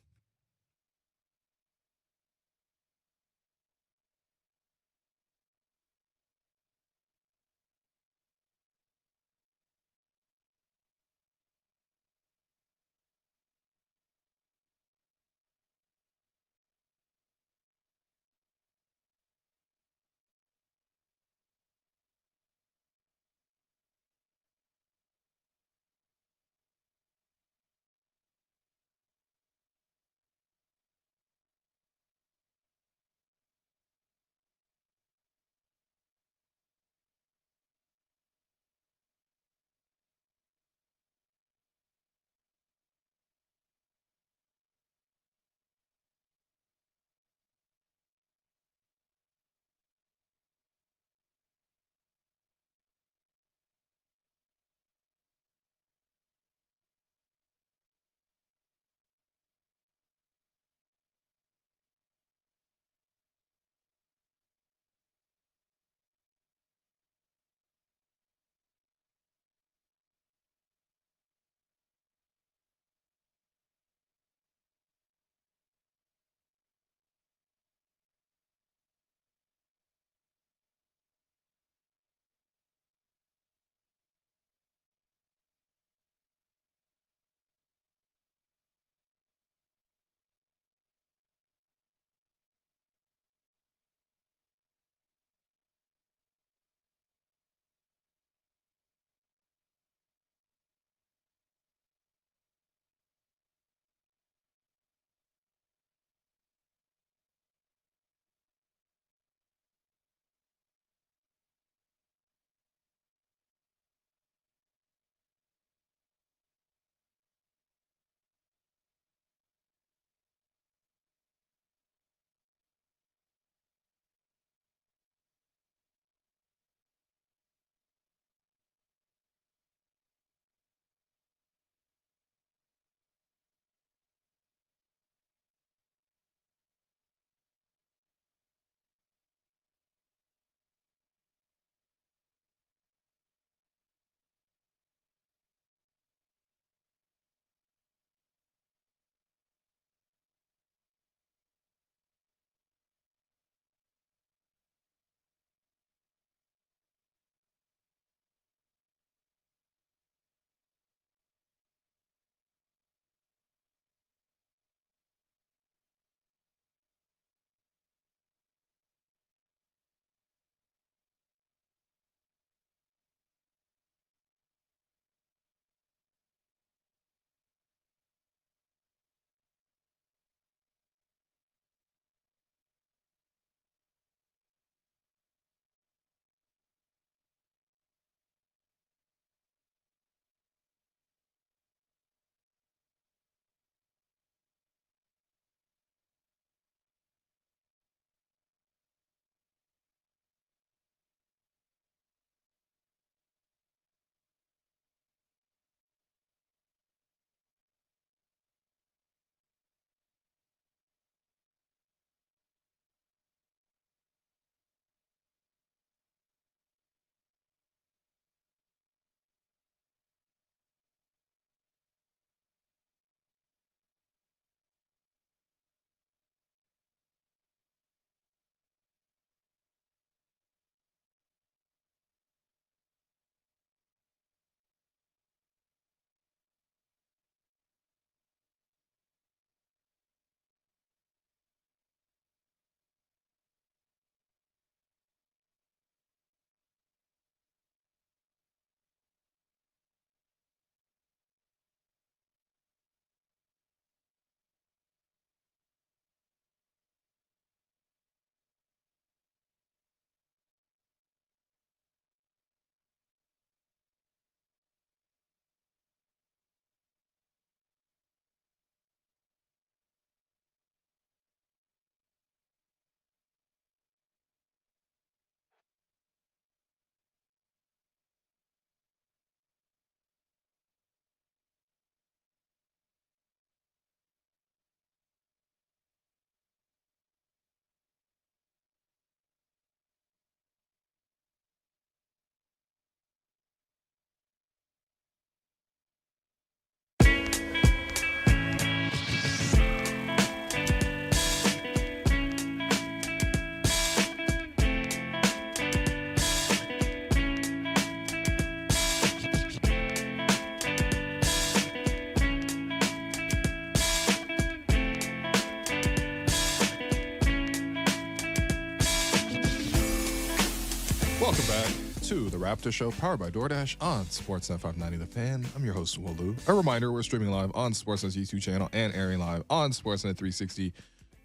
Welcome back to the Raptors Show, powered by DoorDash on Sportsnet 590 The Fan. I'm your host, Will Lou. A reminder, we're streaming live on Sportsnet's YouTube channel and airing live on Sportsnet 360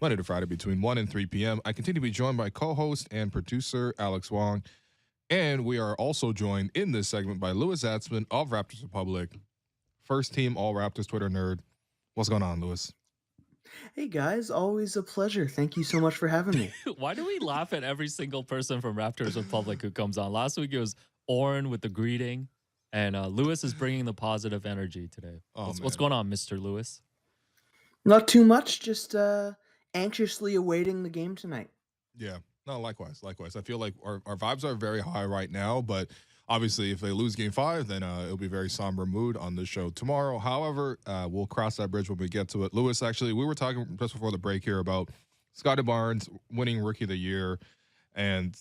Monday to Friday between 1 and 3 p.m. I continue to be joined by co-host and producer Alex Wong, and we are also joined in this segment by Louis Zatzman of Raptors Republic, first team All Raptors Twitter nerd. What's going on, Louis? Hey guys, always a pleasure. Thank you so much for having me. Why do we laugh at every single person from Raptors Republic who comes on? Last week it was Oren with the greeting, and Lewis is bringing the positive energy today. What's going on, Mr. Lewis? Not too much, just anxiously awaiting the game tonight. Yeah, no, likewise. I feel like our vibes are very high right now, but obviously if they lose game 5, then it'll be a very somber mood on the show tomorrow. However, we'll cross that bridge when we get to it. Lewis, actually, we were talking just before the break here about Scotty Barnes winning Rookie of the Year. And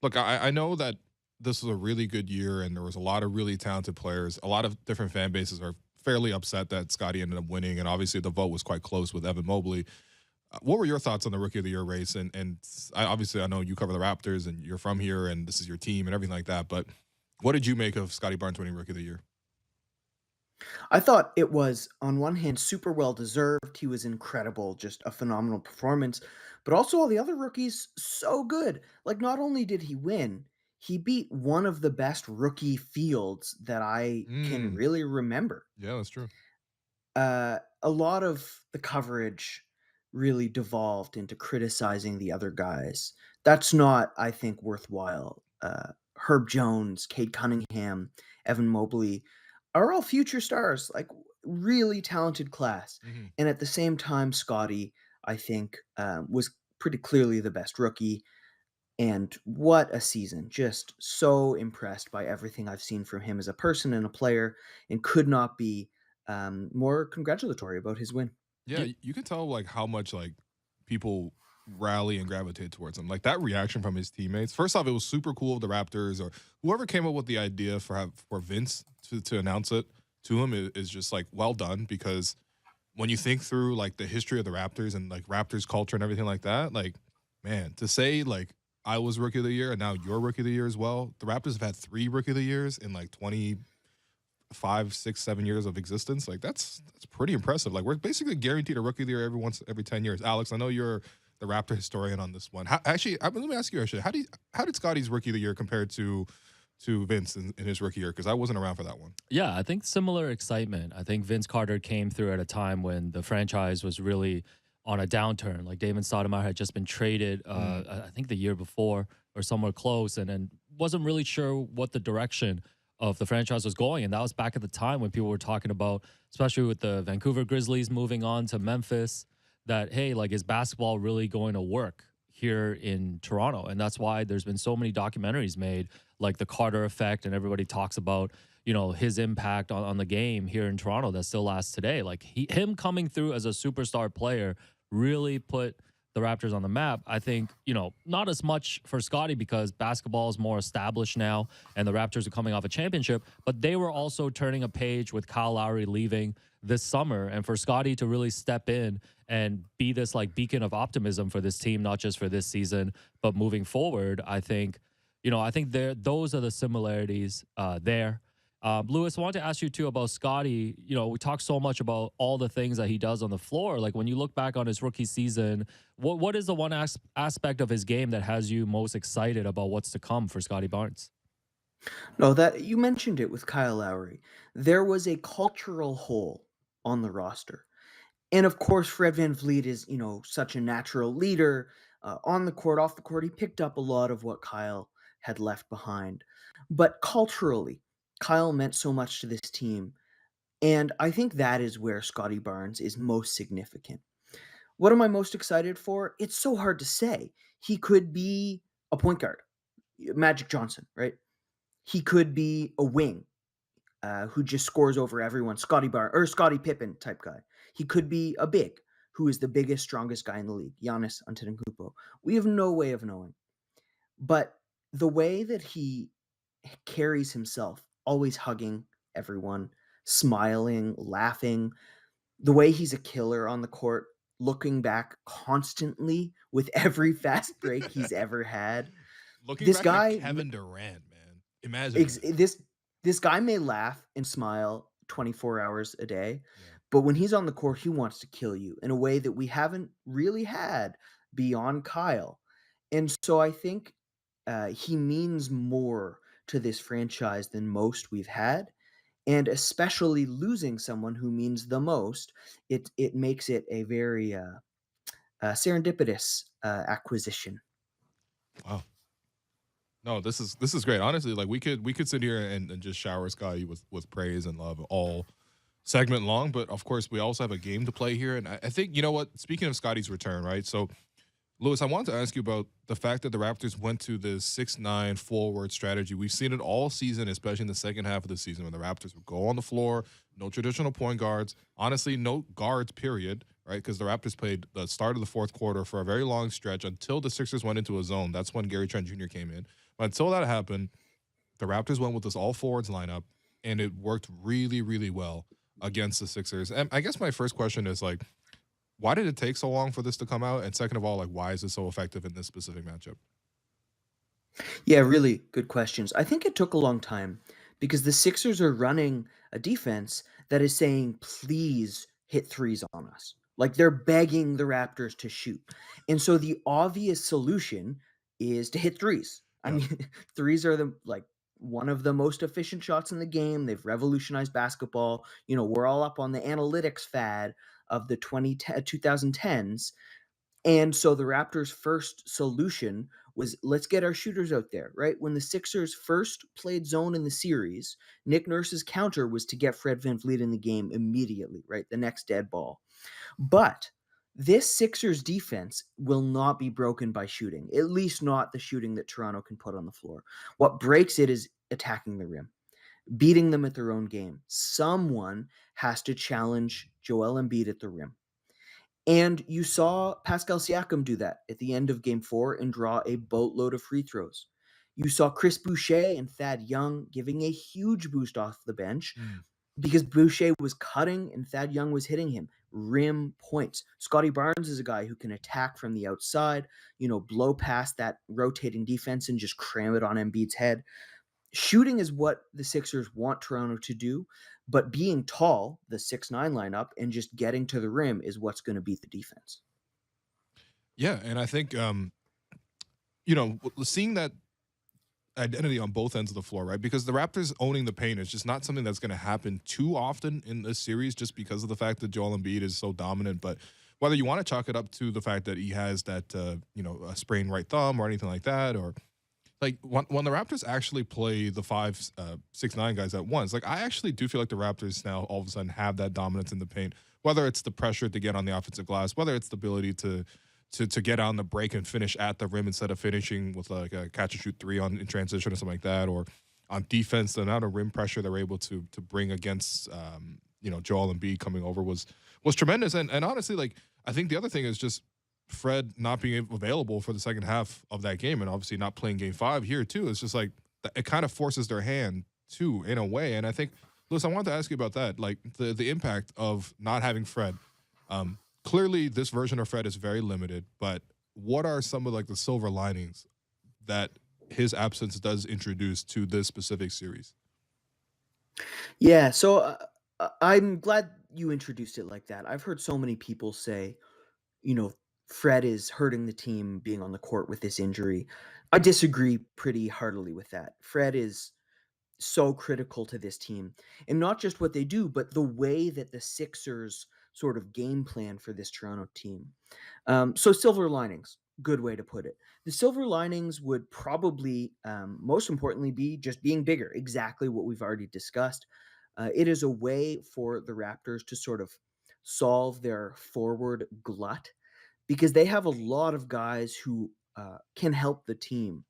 look, I know that this was a really good year and there was a lot of really talented players. A lot of different fan bases are fairly upset that Scotty ended up winning, and obviously the vote was quite close with Evan Mobley. What were your thoughts on the Rookie of the Year race? And I know you cover the Raptors and you're from here and this is your team and everything like that, but what did you make of Scotty Barnes winning Rookie of the Year? I thought it was, on one hand, super well deserved. He was incredible, just a phenomenal performance. But also all the other rookies, so good. Like, not only did he win, he beat one of the best rookie fields that I can really remember. Yeah, that's true. A lot of the coverage really devolved into criticizing the other guys. That's not, I think, worthwhile. Herb Jones, Cade Cunningham, Evan Mobley are all future stars, like really talented class. And at the same time, Scotty, I think, was pretty clearly the best rookie. And what a season. Just so impressed by everything I've seen from him as a person and a player, and could not be more congratulatory about his win. Yeah, you can tell like how much like people rally and gravitate towards him. Like that reaction from his teammates. First off, it was super cool of the Raptors or whoever came up with the idea for Vince to announce it to him is just like well done, because when you think through like the history of the Raptors and like Raptors culture and everything like that, like man, to say like I was Rookie of the Year and now you're Rookie of the Year as well. The Raptors have had 3 Rookie of the Years in like 25, 6, 7 years of existence. Like that's pretty impressive. Like we're basically guaranteed a Rookie of the Year every 10 years. Alex, I know you're the Raptor historian on this one. Let me ask you actually, how did Scotty's Rookie of the Year compare to Vince in his rookie year? Because I wasn't around for that one. Yeah, I think similar excitement. I think Vince Carter came through at a time when the franchise was really on a downturn. Like David Stoudemire had just been traded, I think the year before or somewhere close, and then wasn't really sure what the direction of the franchise was going. And that was back at the time when people were talking about, especially with the Vancouver Grizzlies moving on to Memphis, that, hey, like, is basketball really going to work here in Toronto? And that's why there's been so many documentaries made, like the Carter Effect, and everybody talks about, you know, his impact on the game here in Toronto that still lasts today. Like him coming through as a superstar player really put the Raptors on the map. I think, you know, not as much for Scotty because basketball is more established now and the Raptors are coming off a championship, but they were also turning a page with Kyle Lowry leaving this summer. And for Scotty to really step in and be this like beacon of optimism for this team, not just for this season, but moving forward, I think, you know, I think those are the similarities there. Lewis, I wanted to ask you too about Scotty. You know, we talk so much about all the things that he does on the floor. Like when you look back on his rookie season, what is the one aspect of his game that has you most excited about what's to come for Scotty Barnes? No, that you mentioned it with Kyle Lowry. There was a cultural hole on the roster. And of course, Fred VanVleet is, you know, such a natural leader on the court, off the court. He picked up a lot of what Kyle had left behind. But culturally, Kyle meant so much to this team. And I think that is where Scotty Barnes is most significant. What am I most excited for? It's so hard to say. He could be a point guard, Magic Johnson, right? He could be a wing who just scores over everyone, Scotty Pippen type guy. He could be a big who is the biggest, strongest guy in the league, Giannis Antetokounmpo. We have no way of knowing. But the way that he carries himself, always hugging everyone, smiling, laughing, the way he's a killer on the court, looking back constantly with every fast break he's ever had. Looking This back at guy, Kevin Durant, man, imagine this guy may laugh and smile 24 hours a day, Yeah. but when he's on the court, he wants to kill you in a way that we haven't really had beyond Kyle. And so I think he means more to this franchise than most we've had. And especially losing someone who means the most, it makes it a very serendipitous acquisition. Wow. No, this is great. Honestly, like we could sit here and just shower Scotty with praise and love all segment long, but of course we also have a game to play here. And I think, you know what, speaking of Scotty's return, right? So Lewis, I wanted to ask you about the fact that the Raptors went to this 6-9 forward strategy. We've seen it all season, especially in the second half of the season, when the Raptors would go on the floor, no traditional point guards, honestly, no guards, period, right? Because the Raptors played the start of the fourth quarter for a very long stretch until the Sixers went into a zone. That's when Gary Trent Jr. came in. But until that happened, the Raptors went with this all forwards lineup, and it worked really, really well against the Sixers. And I guess my first question is, like, why did it take so long for this to come out? And second of all, like, why is it so effective in this specific matchup? Yeah, really good questions. I think it took a long time because the Sixers are running a defense that is saying, please hit threes on us. Like they're begging the Raptors to shoot. And so the obvious solution is to hit threes. I mean, threes are one of the most efficient shots in the game. They've revolutionized basketball. You know, we're all up on the analytics fad of the 2010s. And so the Raptors' first solution was, let's get our shooters out there, right? When the Sixers first played zone in the series, Nick Nurse's counter was to get Fred VanVleet in the game immediately, right? The next dead ball. But this Sixers defense will not be broken by shooting, at least not the shooting that Toronto can put on the floor. What breaks it is attacking the rim, beating them at their own game. Someone has to challenge Joel Embiid at the rim. And you saw Pascal Siakam do that at the end of game 4 and draw a boatload of free throws. You saw Chris Boucher and Thad Young giving a huge boost off the bench because Boucher was cutting and Thad Young was hitting him. Rim points. Scotty Barnes is a guy who can attack from the outside, blow past that rotating defense and just cram it on Embiid's head. Shooting is what the Sixers want Toronto to do, but being tall, the 6'9" lineup, and just getting to the rim is what's going to beat the defense. Yeah, and I think, seeing that identity on both ends of the floor, right? Because the Raptors owning the paint is just not something that's going to happen too often in this series just because of the fact that Joel Embiid is so dominant. But whether you want to chalk it up to the fact that he has that, a sprained right thumb or anything like that, or like when the Raptors actually play the 5-6-9 guys at once, like I actually do feel like the Raptors now all of a sudden have that dominance in the paint, whether it's the pressure to get on the offensive glass, whether it's the ability to get on the break and finish at the rim instead of finishing with like a catch and shoot three in transition or something like that, or on defense, the amount of rim pressure they're able to bring against Joel Embiid coming over was tremendous. And honestly, like I think the other thing is just Fred not being available for the second half of that game, and obviously not playing game 5 here too. It's just like it kind of forces their hand too in a way. And I think, Lewis, I wanted to ask you about that, like the impact of not having Fred. Clearly, this version of Fred is very limited, but what are some of like the silver linings that his absence does introduce to this specific series? Yeah, so I'm glad you introduced it like that. I've heard so many people say, Fred is hurting the team being on the court with this injury. I disagree pretty heartily with that. Fred is so critical to this team, and not just what they do, but the way that the Sixers sort of game plan for this Toronto team. So silver linings, good way to put it. The silver linings would probably, most importantly, be just being bigger, exactly what we've already discussed. It is a way for the Raptors to sort of solve their forward glut because they have a lot of guys who can help the team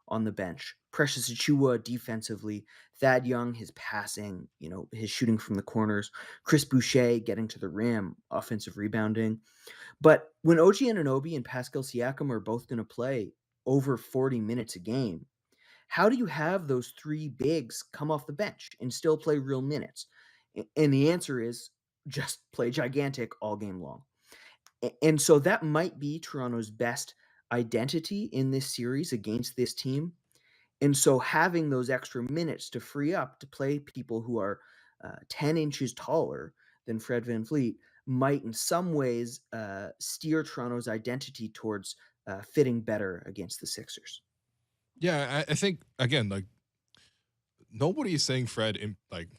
on the bench. Precious Achiuwa defensively, Thad Young, his passing, his shooting from the corners, Chris Boucher getting to the rim, offensive rebounding. But when OG Anunoby and Pascal Siakam are both going to play over 40 minutes a game, how do you have those three bigs come off the bench and still play real minutes? And the answer is just play gigantic all game long. And so that might be Toronto's best identity in this series against this team. And so having those extra minutes to free up to play people who are 10 inches taller than Fred VanVleet might in some ways steer Toronto's identity towards fitting better against the Sixers. Yeah, I think again, like nobody is saying Fred in like.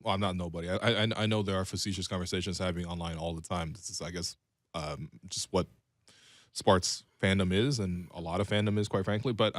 Well, not nobody. I know there are facetious conversations happening online all the time. This is, I guess, just what sports fandom is, and a lot of fandom is, quite frankly. But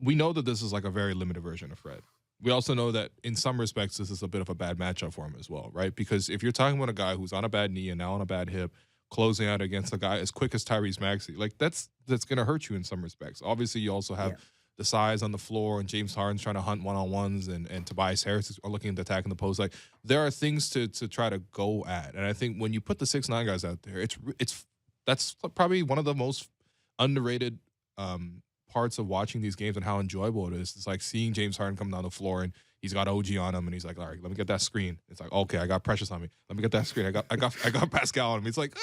we know that this is like a very limited version of Fred. We also know that in some respects, this is a bit of a bad matchup for him as well, right? Because if you're talking about a guy who's on a bad knee and now on a bad hip, closing out against a guy as quick as Tyrese Maxey, like that's going to hurt you in some respects. Obviously, you also have the size on the floor, and James Harden's trying to hunt one-on-ones, and Tobias Harris is looking at the attack in the post. Like there are things to try to go at, and I think when you put the 6'9" guys out there, that's probably one of the most underrated parts of watching these games and how enjoyable it is. It's like seeing James Harden come down the floor and he's got OG on him and he's like, all right, let me get that screen. It's like, okay, I got Precious on me. Let me get that screen. I got Pascal on him. It's like,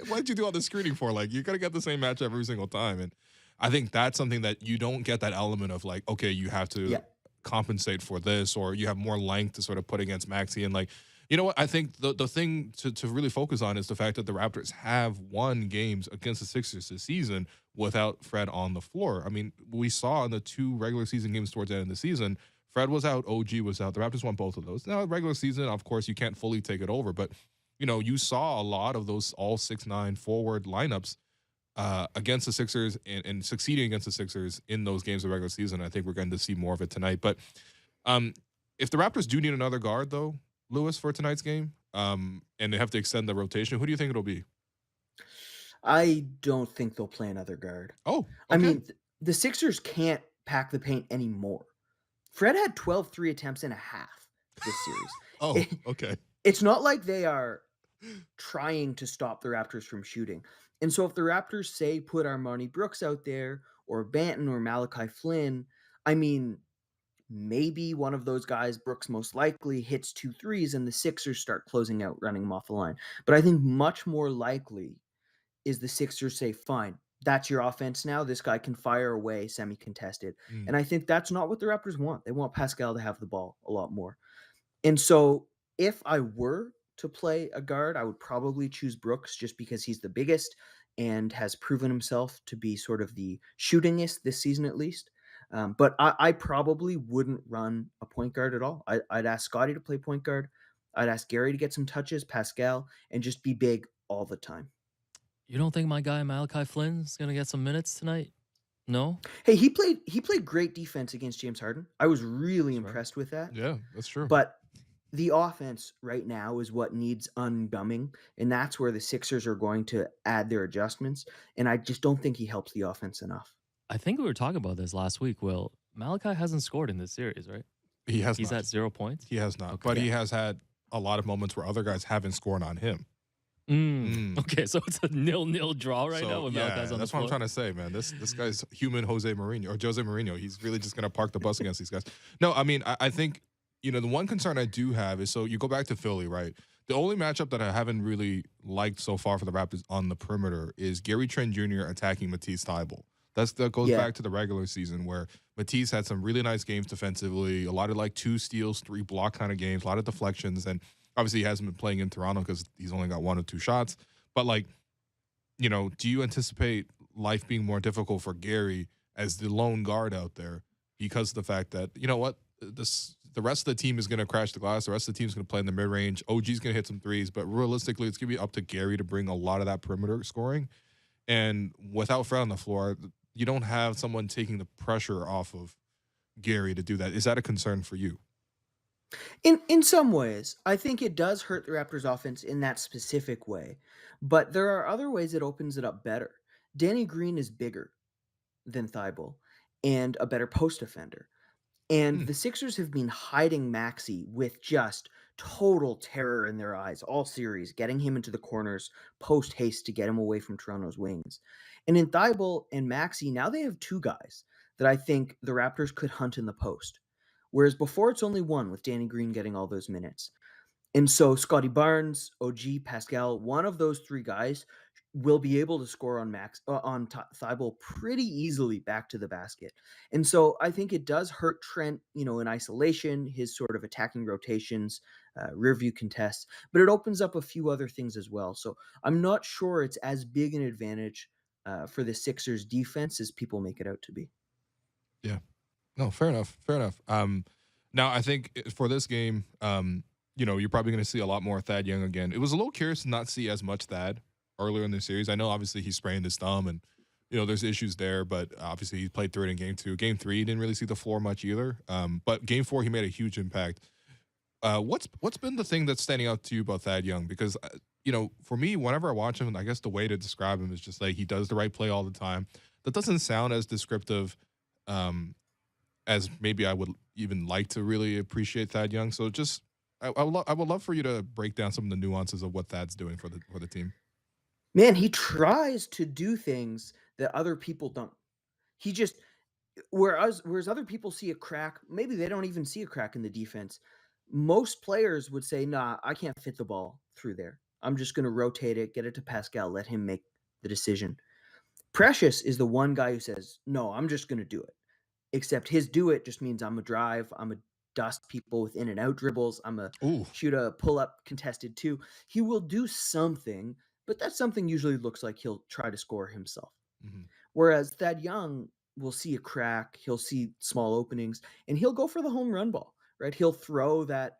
what did you do all the screening for? Like you're gonna get the same match every single time. And I think that's something that you don't get that element of like, okay, you have to compensate for this, or you have more length to sort of put against Maxey. And like, you know what? I think the thing to really focus on is the fact that the Raptors have won games against the Sixers this season without Fred on the floor. I mean, we saw in the 2 regular season games towards the end of the season, Fred was out, OG was out. The Raptors won both of those. Now, regular season, of course, you can't fully take it over, but you know, you saw a lot of those all 6'9" forward lineups against the Sixers and succeeding against the Sixers in those games of regular season. I think we're going to see more of it tonight. But if the Raptors do need another guard, though, Lewis, for tonight's game, and they have to extend the rotation, who do you think it'll be? I don't think they'll play another guard. Oh, okay. I mean, the Sixers can't pack the paint anymore. Fred had 12 3 attempts and a half this series. Okay. It's not like they are trying to stop the Raptors from shooting. And so if the Raptors say put Armani Brooks out there or Banton or Malachi Flynn, I mean, maybe one of those guys, Brooks most likely, hits 2 threes and the Sixers start closing out, running them off the line. But I think much more likely is the Sixers say, fine, that's your offense now. This guy can fire away semi-contested. And I think that's not what the Raptors want. They want Pascal to have the ball a lot more. And so if I were to play a guard, I would probably choose Brooks just because he's the biggest and has proven himself to be sort of the shootingest this season at least. But I probably wouldn't run a point guard at all. I'd ask Scottie to play point guard. I'd ask Gary to get some touches, Pascal, and just be big all the time. You don't think my guy Malachi Flynn's gonna get some minutes tonight? No? Hey, he played great defense against James Harden. I was really impressed with that. Yeah, that's true. But the offense right now is what needs ungumming, and that's where the Sixers are going to add their adjustments. And I just don't think he helps the offense enough. I think we were talking about this last week, Will. Malachi hasn't scored in this series, right? He's not. At 0 points? He has not. Okay. But he has had a lot of moments where other guys haven't scored on him. Okay, so it's a 0-0 draw right now with Malachi's on the floor. That's what I'm trying to say, man. This guy's human Jose Mourinho. He's really just going to park the bus against these guys. No, I mean, I think, you know, the one concern I do have is, so you go back to Philly, right? The only matchup that I haven't really liked so far for the Raptors on the perimeter is Gary Trent Jr. attacking Matisse Thybulle. That goes back to the regular season where Matisse had some really nice games defensively, a lot of like 2 steals, 3 block kind of games, a lot of deflections, and obviously he hasn't been playing in Toronto because he's only got 1 or 2 shots. But like, you know, do you anticipate life being more difficult for Gary as the lone guard out there because of the fact that, you know what, the rest of the team is going to crash the glass. The rest of the team is going to play in the mid-range. OG's going to hit some threes, but realistically, it's going to be up to Gary to bring a lot of that perimeter scoring. And without Fred on the floor, you don't have someone taking the pressure off of Gary to do that. Is that a concern for you? In some ways, I think it does hurt the Raptors offense in that specific way, but there are other ways it opens it up better. Danny Green is bigger than Thybulle and a better post defender. And the Sixers have been hiding Maxey with just total terror in their eyes all series, getting him into the corners post haste to get him away from Toronto's wings. And in Thybulle and Maxey, now they have 2 guys that I think the Raptors could hunt in the post. Whereas before it's only 1 with Danny Green getting all those minutes. And so Scotty Barnes, OG, Pascal, one of those 3 guys will be able to score on Thibault pretty easily back to the basket. And so I think it does hurt Trent, in isolation, his sort of attacking rotations, rear view contests, but it opens up a few other things as well. So I'm not sure it's as big an advantage for the Sixers defense as people make it out to be. Yeah. No, fair enough. Fair enough. Now I think for this game, you're probably going to see a lot more Thad Young again. It was a little curious to not see as much Thad earlier in the series. I know obviously he sprained his thumb and there's issues there, but obviously he played through it in game 2. Game 3, he didn't really see the floor much either. But game 4, he made a huge impact. What's been the thing that's standing out to you about Thad Young? Because for me, whenever I watch him, I guess the way to describe him is just like he does the right play all the time. That doesn't sound as descriptive as maybe I would even like to really appreciate Thad Young. So just I would love for you to break down some of the nuances of what Thad's doing for the team. Man, he tries to do things that other people don't. He just whereas other people see a crack, maybe they don't even see a crack in the defense. Most players would say, "Nah, I can't fit the ball through there. I'm just going to rotate it, get it to Pascal, let him make the decision." Precious is the one guy who says, "No, I'm just going to do it." Except his do it just means I'm a drive, I'm a dust people with in and out dribbles, I'm a shoot a pull up contested 2. He will do something, but that something usually looks like he'll try to score himself. Mm-hmm. Whereas Thad Young will see a crack, he'll see small openings, and he'll go for the home run ball, right? He'll throw that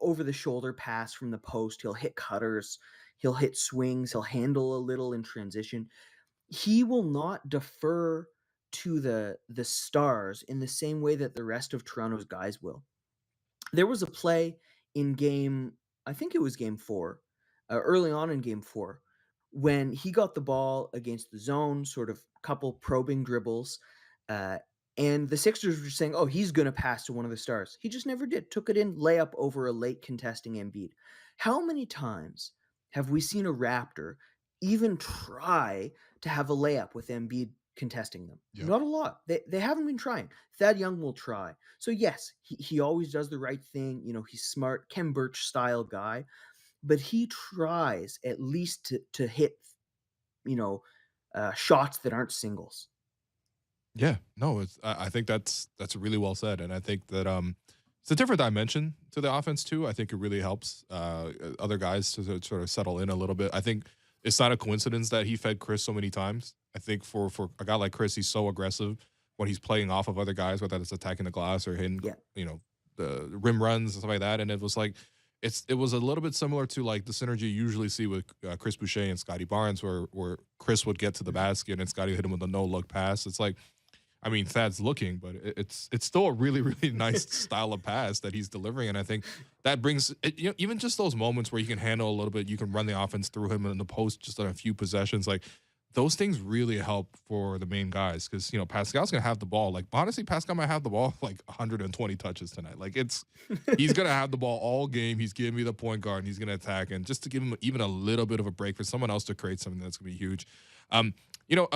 over the shoulder pass from the post, he'll hit cutters, he'll hit swings, he'll handle a little in transition. He will not defer to the stars in the same way that the rest of Toronto's guys will. There was a play in I think it was game 4, early on in game 4, when he got the ball against the zone, sort of couple probing dribbles, and the Sixers were saying, "Oh, he's going to pass to one of the stars." He just never did. Took it in, layup over a late contesting Embiid. How many times have we seen a Raptor even try to have a layup with Embiid contesting them? Yep. Not a lot. They haven't been trying. Thad Young will try. So yes, he always does the right thing. He's smart, Ken Burch style guy, but he tries at least to hit, shots that aren't singles. Yeah, no, I think that's really well said, and I think that it's a different dimension to the offense too. I think it really helps other guys to sort of settle in a little bit. I think it's not a coincidence that he fed Chris so many times. I think for a guy like Chris, he's so aggressive when he's playing off of other guys, whether it's attacking the glass or hitting, the rim runs and stuff like that. And it was like it was a little bit similar to like the synergy you usually see with Chris Boucher and Scotty Barnes, where Chris would get to the basket and Scotty would hit him with a no look pass. It's like, I mean, Thad's looking, but it's still a really, really nice style of pass that he's delivering. And I think that brings even just those moments where you can handle a little bit, you can run the offense through him in the post just on a few possessions. Like those things really help for the main guys because, Pascal's going to have the ball. Like, honestly, Pascal might have the ball like 120 touches tonight. Like, he's going to have the ball all game. He's giving me the point guard and he's going to attack. And just to give him even a little bit of a break for someone else to create something that's going to be huge. I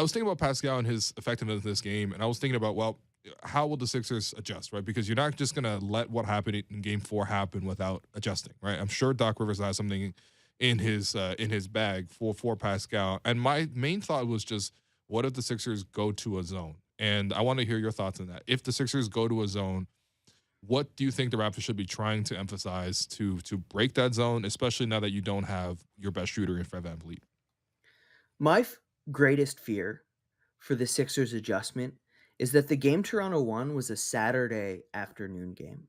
was thinking about Pascal and his effectiveness in this game, and I was thinking about, well, how will the Sixers adjust, right? Because you're not just going to let what happened in game 4 happen without adjusting, right? I'm sure Doc Rivers has something in his bag for Pascal. And my main thought was just, what if the Sixers go to a zone? And I want to hear your thoughts on that. If the Sixers go to a zone, what do you think the Raptors should be trying to emphasize to break that zone, especially now that you don't have your best shooter in Fred VanVleet? My greatest fear for the Sixers adjustment is that the game Toronto won was a Saturday afternoon game,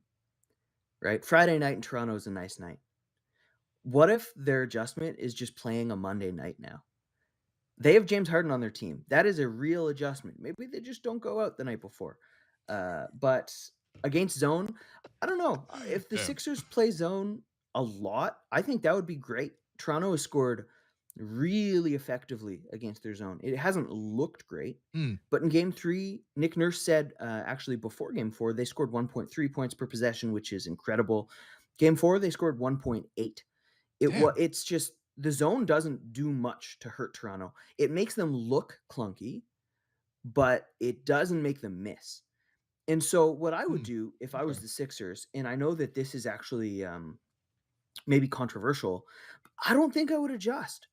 right? Friday night in Toronto is a nice night. What if their adjustment is just playing a Monday night now? They have James Harden on their team. That is a real adjustment. Maybe they just don't go out the night before. But against zone, I don't know. If the Sixers play zone a lot, I think that would be great. Toronto has scored really effectively against their zone. It hasn't looked great, but in game 3, Nick Nurse said actually before game 4, they scored 1.3 points per possession, which is incredible. Game 4, they scored 1.8. It's just the zone doesn't do much to hurt Toronto. It makes them look clunky, but it doesn't make them miss. And so what I would do if I was the Sixers, and I know that this is actually maybe controversial, I don't think I would adjust.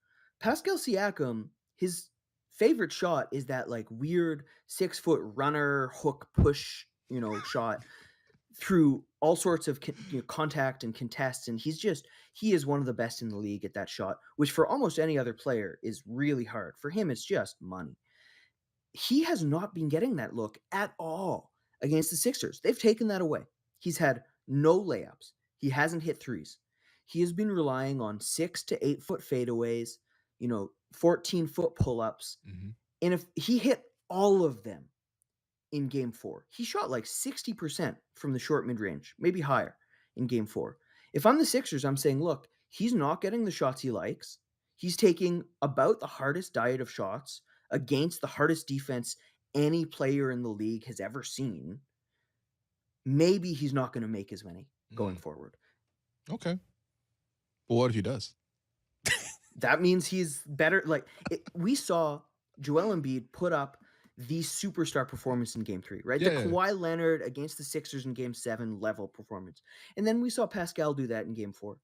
Pascal Siakam, his favorite shot is that like weird 6-foot runner hook push, shot through all sorts of contact and contests, and he is one of the best in the league at that shot, which for almost any other player is really hard. For him, it's just money. He has not been getting that look at all against the Sixers. They've taken that away. He's had no layups. He hasn't hit threes. He has been relying on 6 to 8 foot fadeaways, 14-foot pull-ups. Mm-hmm. And if he hit all of them in game 4, he shot like 60% from the short mid-range, maybe higher in game 4. If I'm the Sixers, I'm saying, look, he's not getting the shots he likes. He's taking about the hardest diet of shots against the hardest defense any player in the league has ever seen. Maybe he's not going to make as many going forward. Okay. Well, what if he does? That means he's better. We saw Joel Embiid put up the superstar performance in game 3, right? Yeah, the Kawhi Leonard against the Sixers in game 7 level performance. And then we saw Pascal do that in game 4.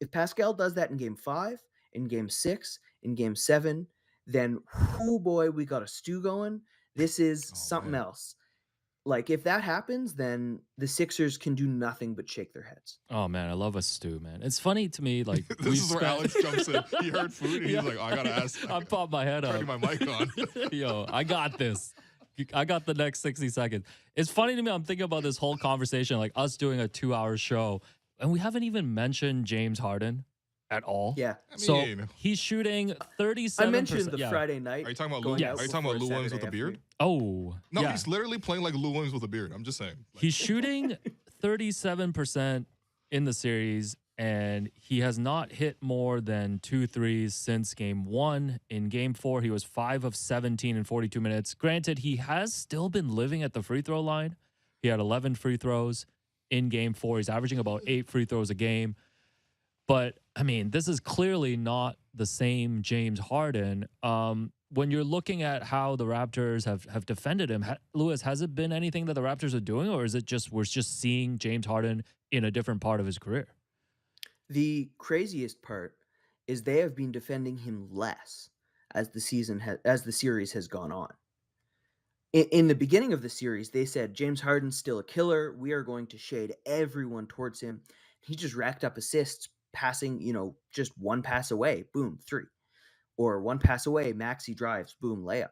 If Pascal does that in game 5, in game 6, in game 7, then, oh boy, we got a stew going. This is something else. Like, if that happens, then the Sixers can do nothing but shake their heads. Oh, man, I love a stew, man. It's funny to me, like... This is where Alex jumps in. He heard food, and he's like, I got to ask. I popped my head up. Turning my mic on. Yo, I got this. I got the next 60 seconds. It's funny to me, I'm thinking about this whole conversation, like us doing a 2-hour show, and we haven't even mentioned James Harden at all. Yeah. So he's shooting 37%. I mentioned the Friday night. Are you talking about Lou? Are you talking about Lou Williams with a beard? Oh. No, he's literally playing like Lou Williams with a beard. I'm just saying. He's shooting 37% in the series, and he has not hit more than 2 threes since game 1. In game 4, he was 5 of 17 in 42 minutes. Granted, he has still been living at the free throw line. He had 11 free throws in game 4. He's averaging about 8 free throws a game. But, I mean, this is clearly not the same James Harden. When you're looking at how the Raptors have defended him, Lewis, has it been anything that the Raptors are doing, or is it just we're just seeing James Harden in a different part of his career? The craziest part is they have been defending him less as the series has gone on. In the beginning of the series, they said James Harden's still a killer. We are going to shade everyone towards him. He just racked up assists, passing, just one pass away, boom, 3. Or one pass away, Maxey drives, boom, layup.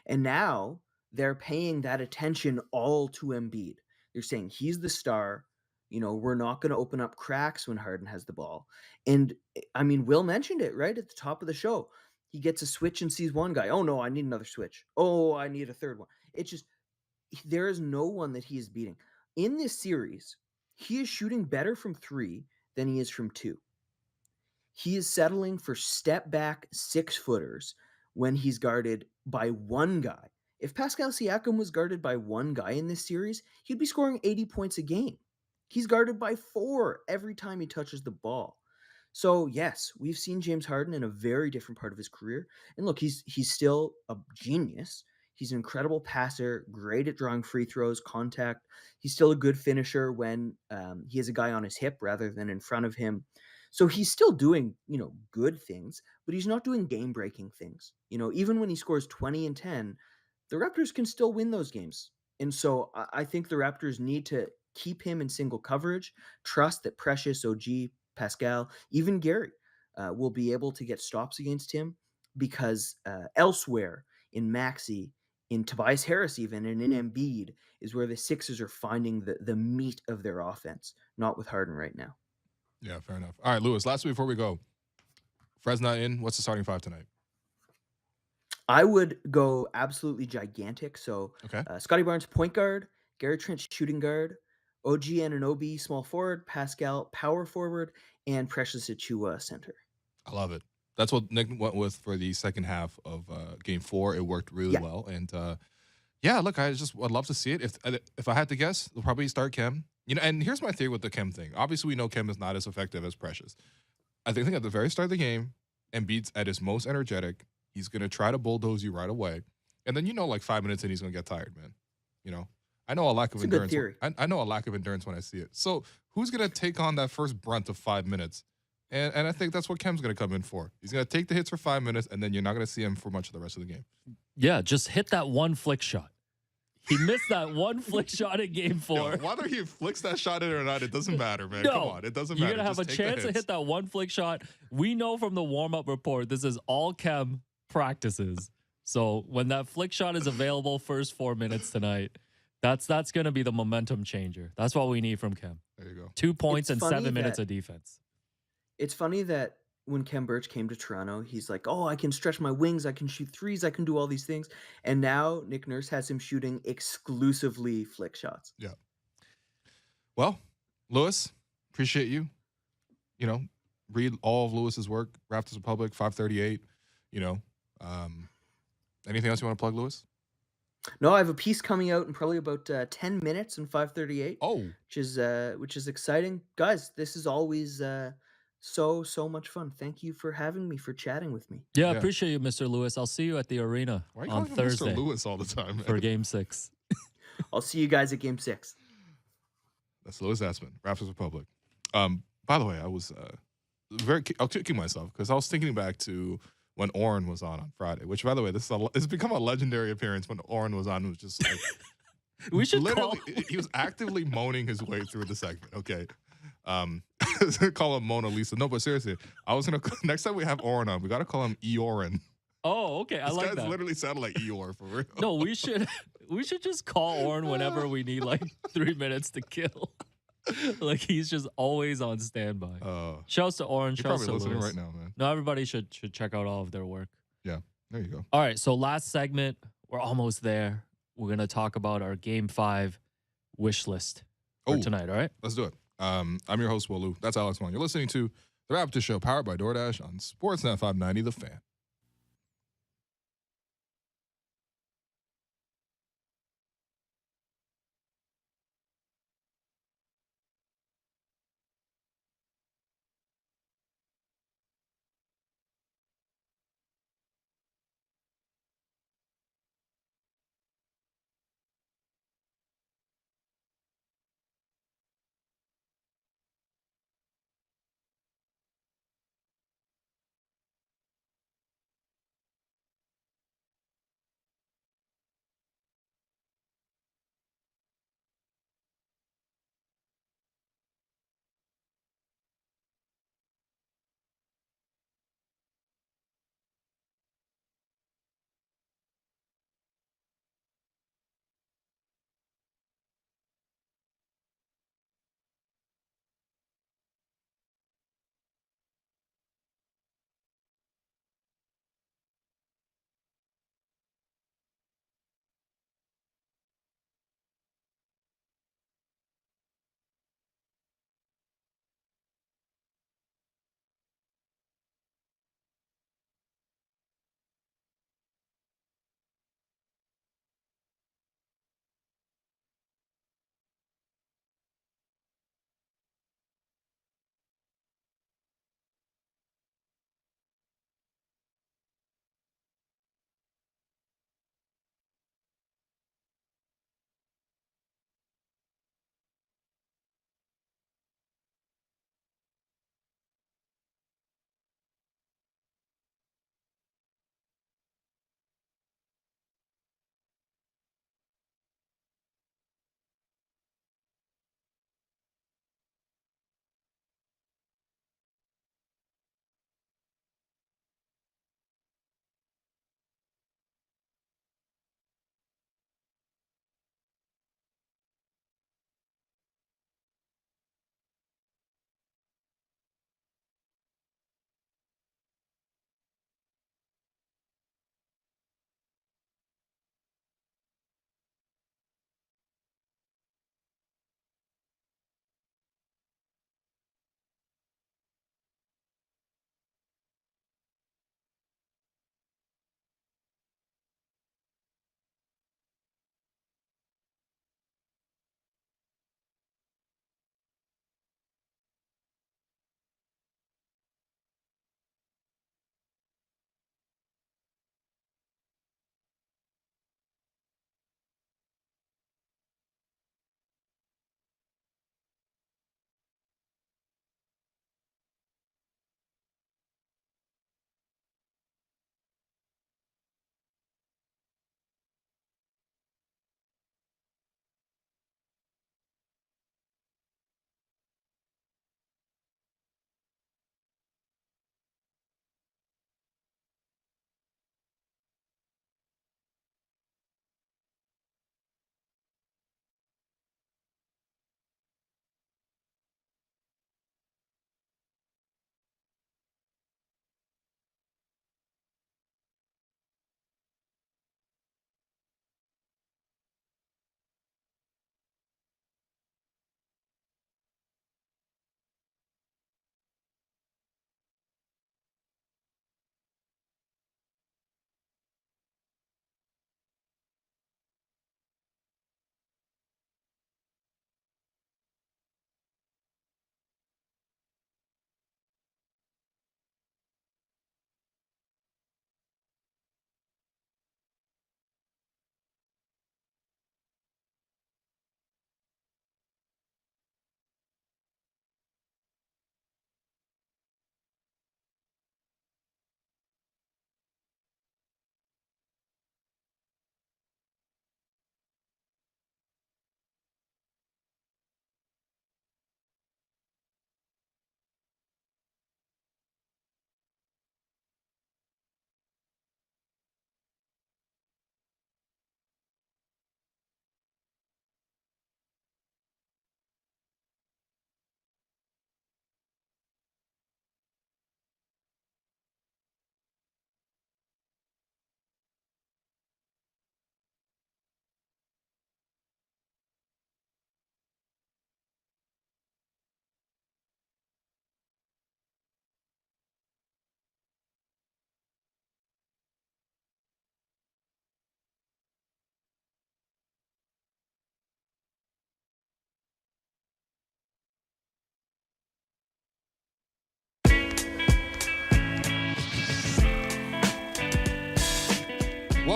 And now they're paying that attention all to Embiid. They're saying he's the star. We're not going to open up cracks when Harden has the ball. And I mean, Will mentioned it right at the top of the show. He gets a switch and sees one guy. Oh no, I need another switch. Oh, I need a third one. It's just, there is no one that he is beating. In this series, he is shooting better from 3 than he is from 2. He is settling for step back 6-footers when he's guarded by one guy. If Pascal Siakam was guarded by one guy in this series, he'd be scoring 80 points a game. He's guarded by 4 every time he touches the ball. So yes, we've seen James Harden in a very different part of his career. And look, he's still a genius. He's an incredible passer, great at drawing free throws, contact. He's still a good finisher when he has a guy on his hip rather than in front of him. So he's still doing, good things, but he's not doing game-breaking things. Even when he scores 20 and 10, the Raptors can still win those games. And so I think the Raptors need to keep him in single coverage, trust that Precious, OG, Pascal, even Gary will be able to get stops against him, because elsewhere in Maxey, in Tobias Harris even, and in Embiid is where the Sixers are finding the meat of their offense, not with Harden right now. Yeah, fair enough. All right, Lewis, last week before we go, Fred's not in. What's the starting 5 tonight? I would go absolutely gigantic. So Okay. Scotty Barnes, point guard, Gary Trent, shooting guard, OG Anunoby, small forward, Pascal, power forward, and Precious Achiuwa, center. I love it. That's what Nick went with for the second half of Game 4. It worked really well. And, look, I'd love to see it. If I had to guess, they'll probably start Kem. And here's my theory with the Kem thing. Obviously, we know Kem is not as effective as Precious. I think at the very start of the game, Embiid's at his most energetic. He's going to try to bulldoze you right away. And then, like 5 minutes in, he's going to get tired, man. I know a lack of endurance. I know a lack of endurance when I see it. So who's going to take on that first brunt of 5 minutes And I think that's what Kem's going to come in for. He's going to take the hits for 5 minutes, and then you're not going to see him for much of the rest of the game. Yeah, just hit that one flick shot. He missed that one flick shot in game 4. Yo, whether he flicks that shot in or not, it doesn't matter, man. No, Come on, it doesn't matter. You're going to have a chance to hit that one flick shot. We know from the warm-up report, this is all Kem practices. So when that flick shot is available first 4 minutes tonight, that's going to be the momentum changer. That's what we need from Kem. There you go. 2 points and 7 minutes of defense. It's funny that when Kem Birch came to Toronto, he's like, oh, I can stretch my wings, I can shoot threes, I can do all these things. And now Nick Nurse has him shooting exclusively flick shots. Yeah. Well, Lewis, appreciate you. You know, read all of Lewis's work, Raptors Republic, 538. You know, anything else you want to plug, Lewis? No, I have a piece coming out in probably about 10 minutes in 538. Oh. Which is exciting. Guys, this is always so much fun. Thank you for having me, for chatting with me. Yeah, appreciate you, Mr. Lewis. I'll see you at the arena on Thursday. Mr. Lewis all the time, man? For Game 6. I'll see you guys at Game 6. That's Lewis Assman, Raptors Republic. By the way, I was I'll kick myself because I was thinking back to when Oren was on Friday, which, by the way, it's become a legendary appearance when Oren was on. It was just like we should he was actively moaning his way through the segment. Okay. Call him Mona Lisa. No, but seriously, I was gonna next time we have Oren on, we gotta call him Eoren. Oh, okay. I like that. This literally sounded like Eeyore for real. No, we should just call Oren whenever we need like 3 minutes to kill. Like he's just always on standby. Shouts to Oren. Shouts to listening Lewis. right now, man. No, everybody should check out all of their work. Yeah, there you go. All right, so last segment, we're almost there. We're gonna talk about our Game 5 wish list for tonight. All right, let's do it. I'm your host, Wolu. That's Alex Wong. You're listening to the Raptors Show, powered by DoorDash on Sportsnet 590, The Fan.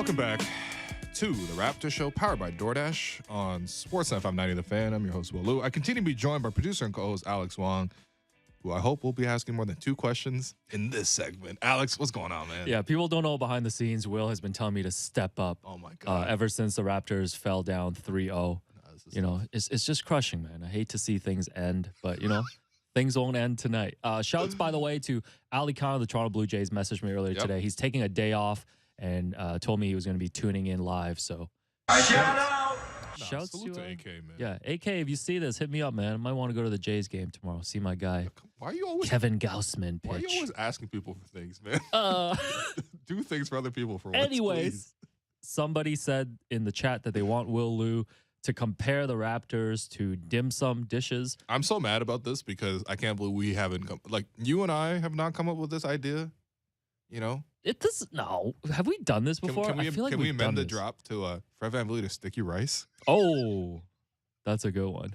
Welcome back to the Raptors Show, powered by DoorDash on Sportsnet 590 The Fan. I'm your host, Will Lou. I continue to be joined by producer and co-host Alex Wong, who I hope will be asking more than 2 questions in this segment. Alex, what's going on, man? Yeah, people don't know behind the scenes. Will has been telling me to step up. Oh, my God. Ever since the Raptors fell down 3-0. It's just crushing, man. I hate to see things end, but, things won't end tonight. Shouts, by the way, to Ali Khan of the Toronto Blue Jays messaged me earlier today. He's taking a day off and told me he was going to be tuning in live. So Shout out! Shouts salute to AK, man. Yeah, AK, if you see this, hit me up, man. I might want to go to the Jays game tomorrow. See my guy. Why are you always Kevin Gaussman pitch? Why are you always asking people for things, man? Do things for other people for once, Anyways, please. somebody said in the chat that they want Will Lou to compare the Raptors to dim sum dishes. I'm so mad about this because I can't believe we haven't come. Like, you and I have not come up with this idea. No. Have we done this before? Can we, I feel like can we we've amend done the this. drop to Fred VanVleet or Sticky Rice? Oh, that's a good one.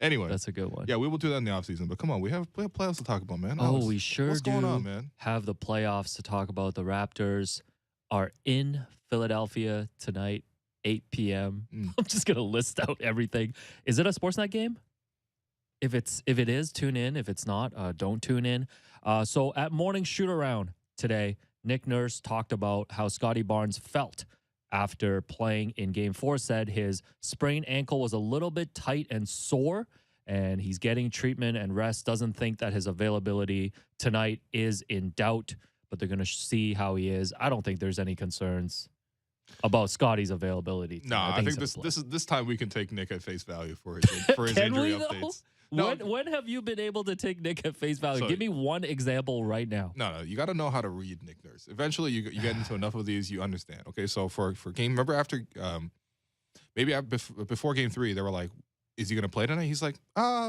Anyway, That's a good one. yeah, we will do that in the offseason. But come on, we have playoffs to talk about, man. Oh, we sure What's do going on, man? have the playoffs to talk about. The Raptors are in Philadelphia tonight, 8 p.m. I'm just going to list out everything. Is it a Sportsnet game? If it is, tune in. If it's not, don't tune in. So at morning shoot-around today, Nick Nurse talked about how Scotty Barnes felt after playing in Game 4, said his sprained ankle was a little bit tight and sore, and he's getting treatment and rest. Doesn't think that his availability tonight is in doubt, but they're going to see how he is. I don't think there's any concerns about Scotty's availability. No, I think this time we can take Nick at face value for his injury updates. No. When have you been able to take Nick at face value? So- Give me one example right now. No, you got to know how to read Nick Nurse. Eventually, you get into enough of these, you understand. Okay, so for game, remember after before Game 3, they were like, "Is he going to play tonight?" He's like,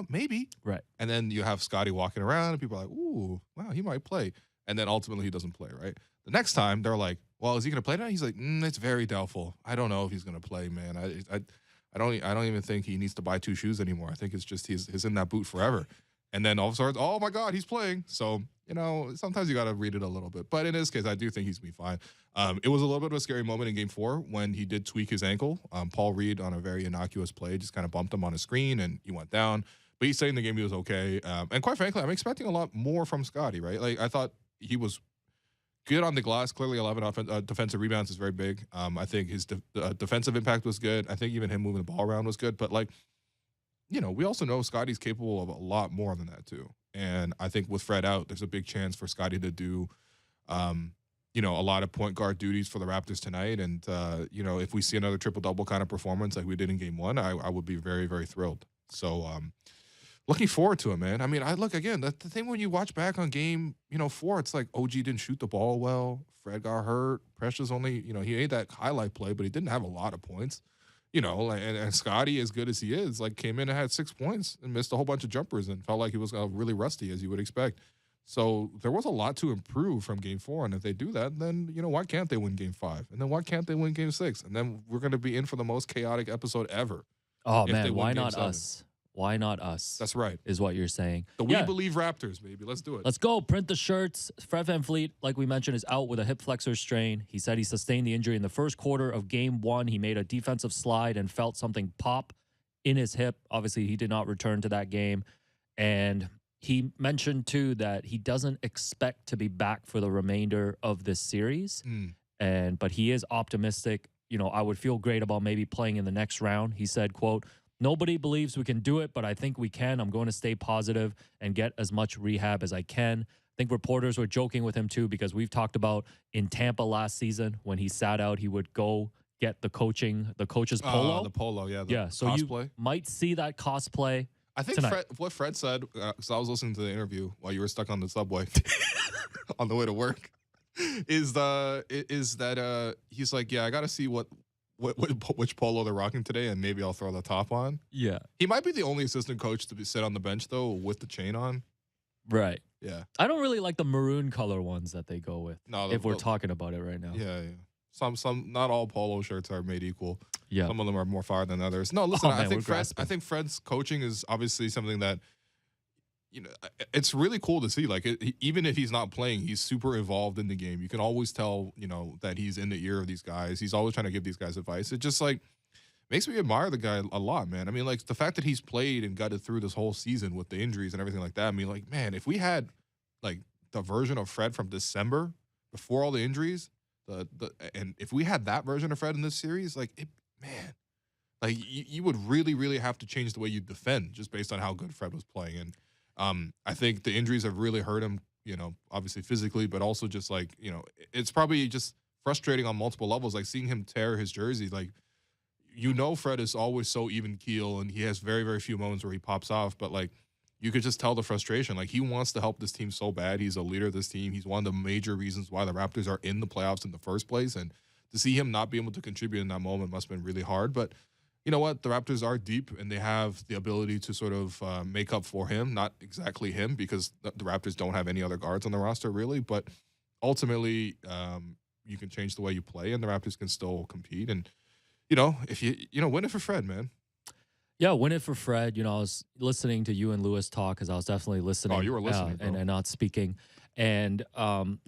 maybe." Right. And then you have Scotty walking around, and people are like, "Ooh, wow, he might play." And then ultimately, he doesn't play. Right. The next time, they're like, "Well, is he going to play tonight?" He's like, "It's very doubtful. I don't know if he's going to play, man. I don't even think he needs to buy 2 shoes anymore. I think it's just he's in that boot forever." And then all of a sudden, oh my God, he's playing. So, sometimes you got to read it a little bit. But in this case, I do think he's going to be fine. It was a little bit of a scary moment in Game 4 when he did tweak his ankle. Paul Reed, on a very innocuous play, just kind of bumped him on a screen and he went down. But he's saying the game he was okay. And quite frankly, I'm expecting a lot more from Scotty, right? Like, I thought he was good on the glass. Clearly, 11 defensive rebounds is very big. I think his defensive impact was good. I think even him moving the ball around was good. But, we also know Scotty's capable of a lot more than that, too. And I think with Fred out, there's a big chance for Scotty to do, a lot of point guard duties for the Raptors tonight. And, if we see another triple-double kind of performance like we did in Game 1, I would be very, very thrilled. So, looking forward to it, man. I mean, the thing when you watch back on Game, 4, it's like OG didn't shoot the ball well. Fred got hurt. Precious only, he made that highlight play, but he didn't have a lot of points. And Scotty, as good as he is, came in and had 6 points and missed a whole bunch of jumpers and felt like he was really rusty, as you would expect. So there was a lot to improve from Game 4. And if they do that, then, why can't they win Game 5? And then why can't they win Game 6? And then we're going to be in for the most chaotic episode ever. Oh, man, why not us? Why not us? That's right. Is what you're saying. We believe Raptors, baby. Let's do it. Let's go. Print the shirts. Fred VanVleet, like we mentioned, is out with a hip flexor strain. He said he sustained the injury in the first quarter of Game 1. He made a defensive slide and felt something pop in his hip. Obviously, he did not return to that game. And he mentioned, too, that he doesn't expect to be back for the remainder of this series. But he is optimistic. I would feel great about maybe playing in the next round. He said, quote, "Nobody believes we can do it, but I think we can. I'm going to stay positive and get as much rehab as I can." I think reporters were joking with him, too, because we've talked about in Tampa last season when he sat out, he would go get the coach's polo. The polo, yeah. Yeah, so cosplay. you might see that cosplay I think what Fred said, because I was listening to the interview while you were stuck on the subway on the way to work, is that he's like, yeah, I got to see which polo they're rocking today, and maybe I'll throw the top on. Yeah. He might be the only assistant coach to sit on the bench, though, with the chain on. Right. Yeah. I don't really like the maroon color ones that they go with. No, if we're talking about it right now. Yeah. Some not all polo shirts are made equal. Yeah. Some of them are more fire than others. No, listen, I think Fred's coaching is obviously something that, it's really cool to see. Like, even if he's not playing, he's super involved in the game. You can always tell, that he's in the ear of these guys. He's always trying to give these guys advice. It just like makes me admire the guy a lot, man. I mean, like the fact that he's played and got it through this whole season with the injuries and everything like that. I mean, like, man, if we had like the version of Fred from December before all the injuries, and if we had that version of Fred in this series, like man, like you would really, really have to change the way you defend just based on how good Fred was playing. And I think the injuries have really hurt him, obviously physically, but also just like, it's probably just frustrating on multiple levels. Like seeing him tear his jersey, like, Fred is always so even keel and he has very, very few moments where he pops off, but like you could just tell the frustration. Like he wants to help this team so bad. He's a leader of this team. He's one of the major reasons why the Raptors are in the playoffs in the first place. And to see him not be able to contribute in that moment must have been really hard. But you know what? The Raptors are deep and they have the ability to sort of make up for him. Not exactly him because the Raptors don't have any other guards on the roster really. But ultimately, you can change the way you play and the Raptors can still compete. And if you win it for Fred, man. Yeah, win it for Fred. I was listening to you and Lewis talk because I was definitely listening. Oh, you were listening, and not speaking. And I'm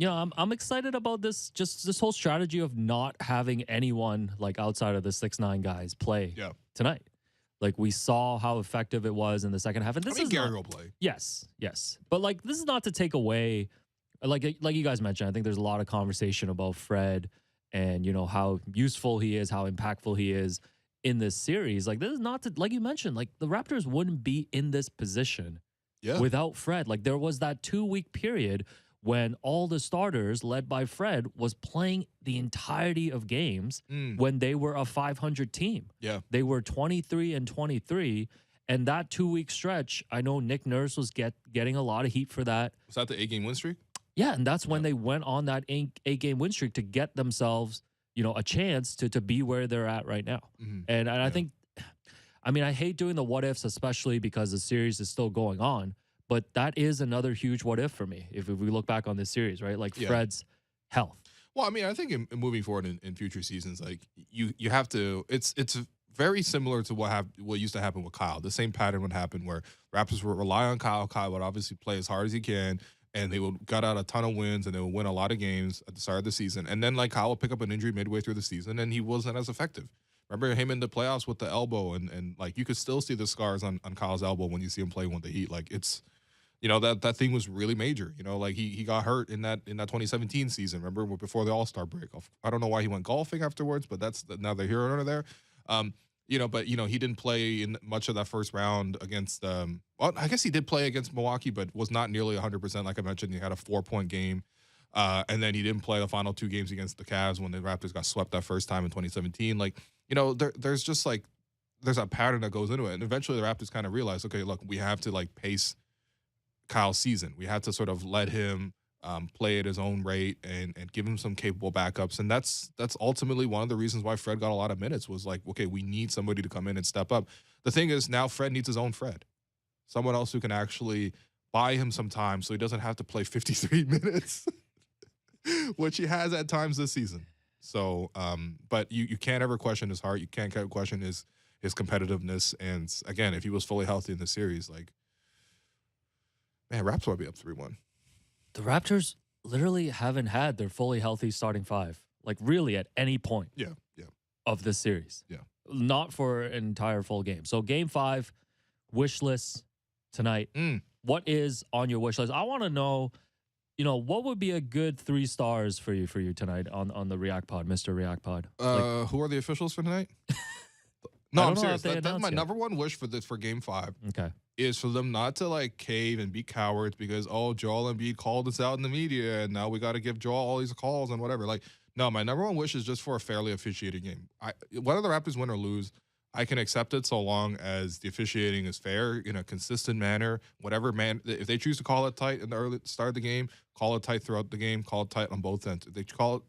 excited about this whole strategy of not having anyone like outside of the 6'9" guys play tonight. Like we saw how effective it was in the second half. And this is Gary will play. Yes. But like this is not to take away, like you guys mentioned. I think there's a lot of conversation about Fred and how useful he is, how impactful he is in this series. Like this is not to, like you mentioned, like the Raptors wouldn't be in this position without Fred. Like there was that 2-week period when all the starters led by Fred was playing the entirety of games when they were a 500 team. Yeah. They were 23-23. And that 2-week stretch, I know Nick Nurse was getting a lot of heat for that. Was that the 8-game win streak? Yeah, and that's when they went on that 8-game win streak to get themselves, a chance to be where they're at right now. Mm-hmm. And I think, I hate doing the what ifs, especially because the series is still going on. But that is another huge what if for me if we look back on this series, right? Like Fred's health. Well, I think in moving forward in future seasons, like you have to. It's very similar to what used to happen with Kyle. The same pattern would happen where Raptors would rely on Kyle. Kyle would obviously play as hard as he can. And they would gut out a ton of wins and they would win a lot of games at the start of the season. And then like Kyle would pick up an injury midway through the season and he wasn't as effective. Remember him in the playoffs with the elbow and like you could still see the scars on Kyle's elbow when you see him playing with the Heat. Like it's, that thing was really major. Like he got hurt in that 2017 season. Remember before the All-Star break. I don't know why he went golfing afterwards, but that's neither here nor there. But he didn't play in much of that first round against. Well, I guess he did play against Milwaukee, but was not nearly 100%. Like I mentioned, he had a 4-point game, and then he didn't play the final 2 games against the Cavs when the Raptors got swept that first time in 2017. Like there's just like there's a pattern that goes into it, and eventually the Raptors kind of realized, okay, look, we have to like pace Kyle's season. We had to sort of let him play at his own rate and give him some capable backups. And that's ultimately one of the reasons why Fred got a lot of minutes was like, okay, we need somebody to come in and step up. The thing is now Fred needs his own Fred. Someone else who can actually buy him some time so he doesn't have to play 53 minutes, which he has at times this season. So, but you can't ever question his heart. You can't ever question his competitiveness. And again, if he was fully healthy in the series, like, man, Raptors might be up 3-1. The Raptors literally haven't had their fully healthy starting 5, like really at any point of this series. Yeah. Not for an entire full game. So game 5, wish list tonight. What is on your wish list? I want to know, what would be a good 3 stars for you tonight on the React Pod, Mr. React Pod? Who are the officials for tonight? No, I'm serious. That's my yet. number one wish for game 5. Okay. Is for them not to like cave and be cowards because Joel Embiid called us out in the media and now we got to give Joel all these calls and whatever. Like, no, my number one wish is just for a fairly officiated game. Whether the Raptors win or lose, I can accept it so long as the officiating is fair in a consistent manner. If they choose to call it tight in the early start of the game, call it tight throughout the game, call it tight on both ends. If they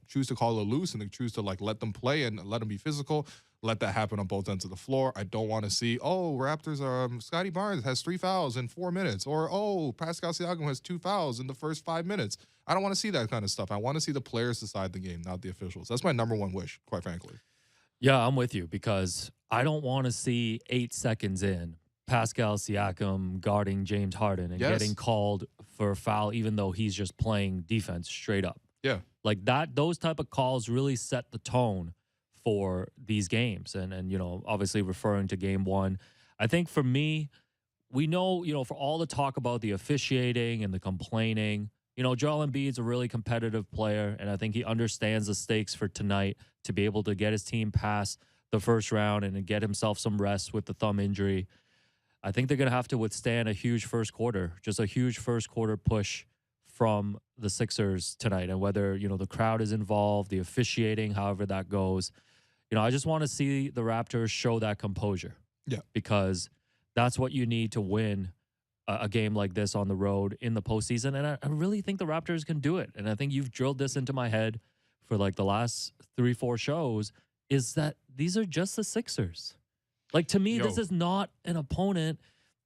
choose to call it loose and they choose to like let them play and let them be physical, let that happen on both ends of the floor. I don't want to see, Raptors Scotty Barnes has 3 fouls in 4 minutes, or Pascal Siakam has 2 fouls in the first 5 minutes. I don't want to see that kind of stuff. I want to see the players decide the game, not the officials. That's my number one wish, quite frankly. Yeah, I'm with you because I don't want to see 8 seconds in Pascal Siakam guarding James Harden and getting called for a foul, even though he's just playing defense straight up. Yeah. Like that, those type of calls really set the tone for these games. And you know, obviously referring to game one, I think for me, we know, you know, for all the talk about the officiating and the complaining, you know, Joel Embiid's a really competitive player, and I think he understands the stakes for tonight to be able to get his team past the first round and get himself some rest with the thumb injury. I think they're going to have to withstand a huge first quarter, just a huge first quarter push from the Sixers tonight. And whether, you know, the crowd is involved, the officiating, however that goes, you know, I just want to see the Raptors show that composure. Yeah. Because that's what you need to win a game like this on the road in the postseason. And I really think the Raptors can do it. And I think you've drilled this into my head for like the last 3-4 shows, is that these are just the Sixers. Like, to me, this is not an opponent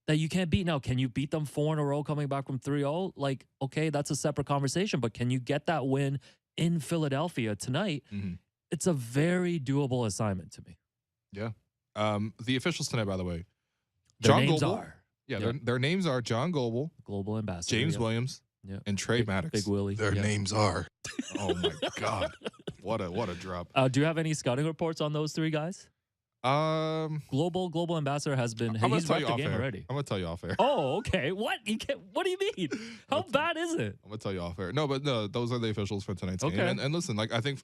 that you can't beat. Now, can you beat them 4 in a row coming back from 3-0? Like, okay, that's a separate conversation. But can you get that win in Philadelphia tonight? Mm-hmm. It's a very doable assignment to me. Yeah. The officials tonight, by the way, Their John names Goble. are. Yeah, Yep. their names are John Goble, Global Ambassador. James yep. Williams, Yep. and Trey Maddox. Big Willie. Their yep. names are. Oh my God, what a drop. Do you have any scouting reports on those 3 guys? Global Ambassador has been. I'm gonna He's tell wrecked you the off game air. already. I'm gonna tell you off air. Oh, okay. What? What do you mean? How bad is it? I'm gonna tell you off air. No, but no, those are the officials for tonight's game. Okay. And listen, like, I think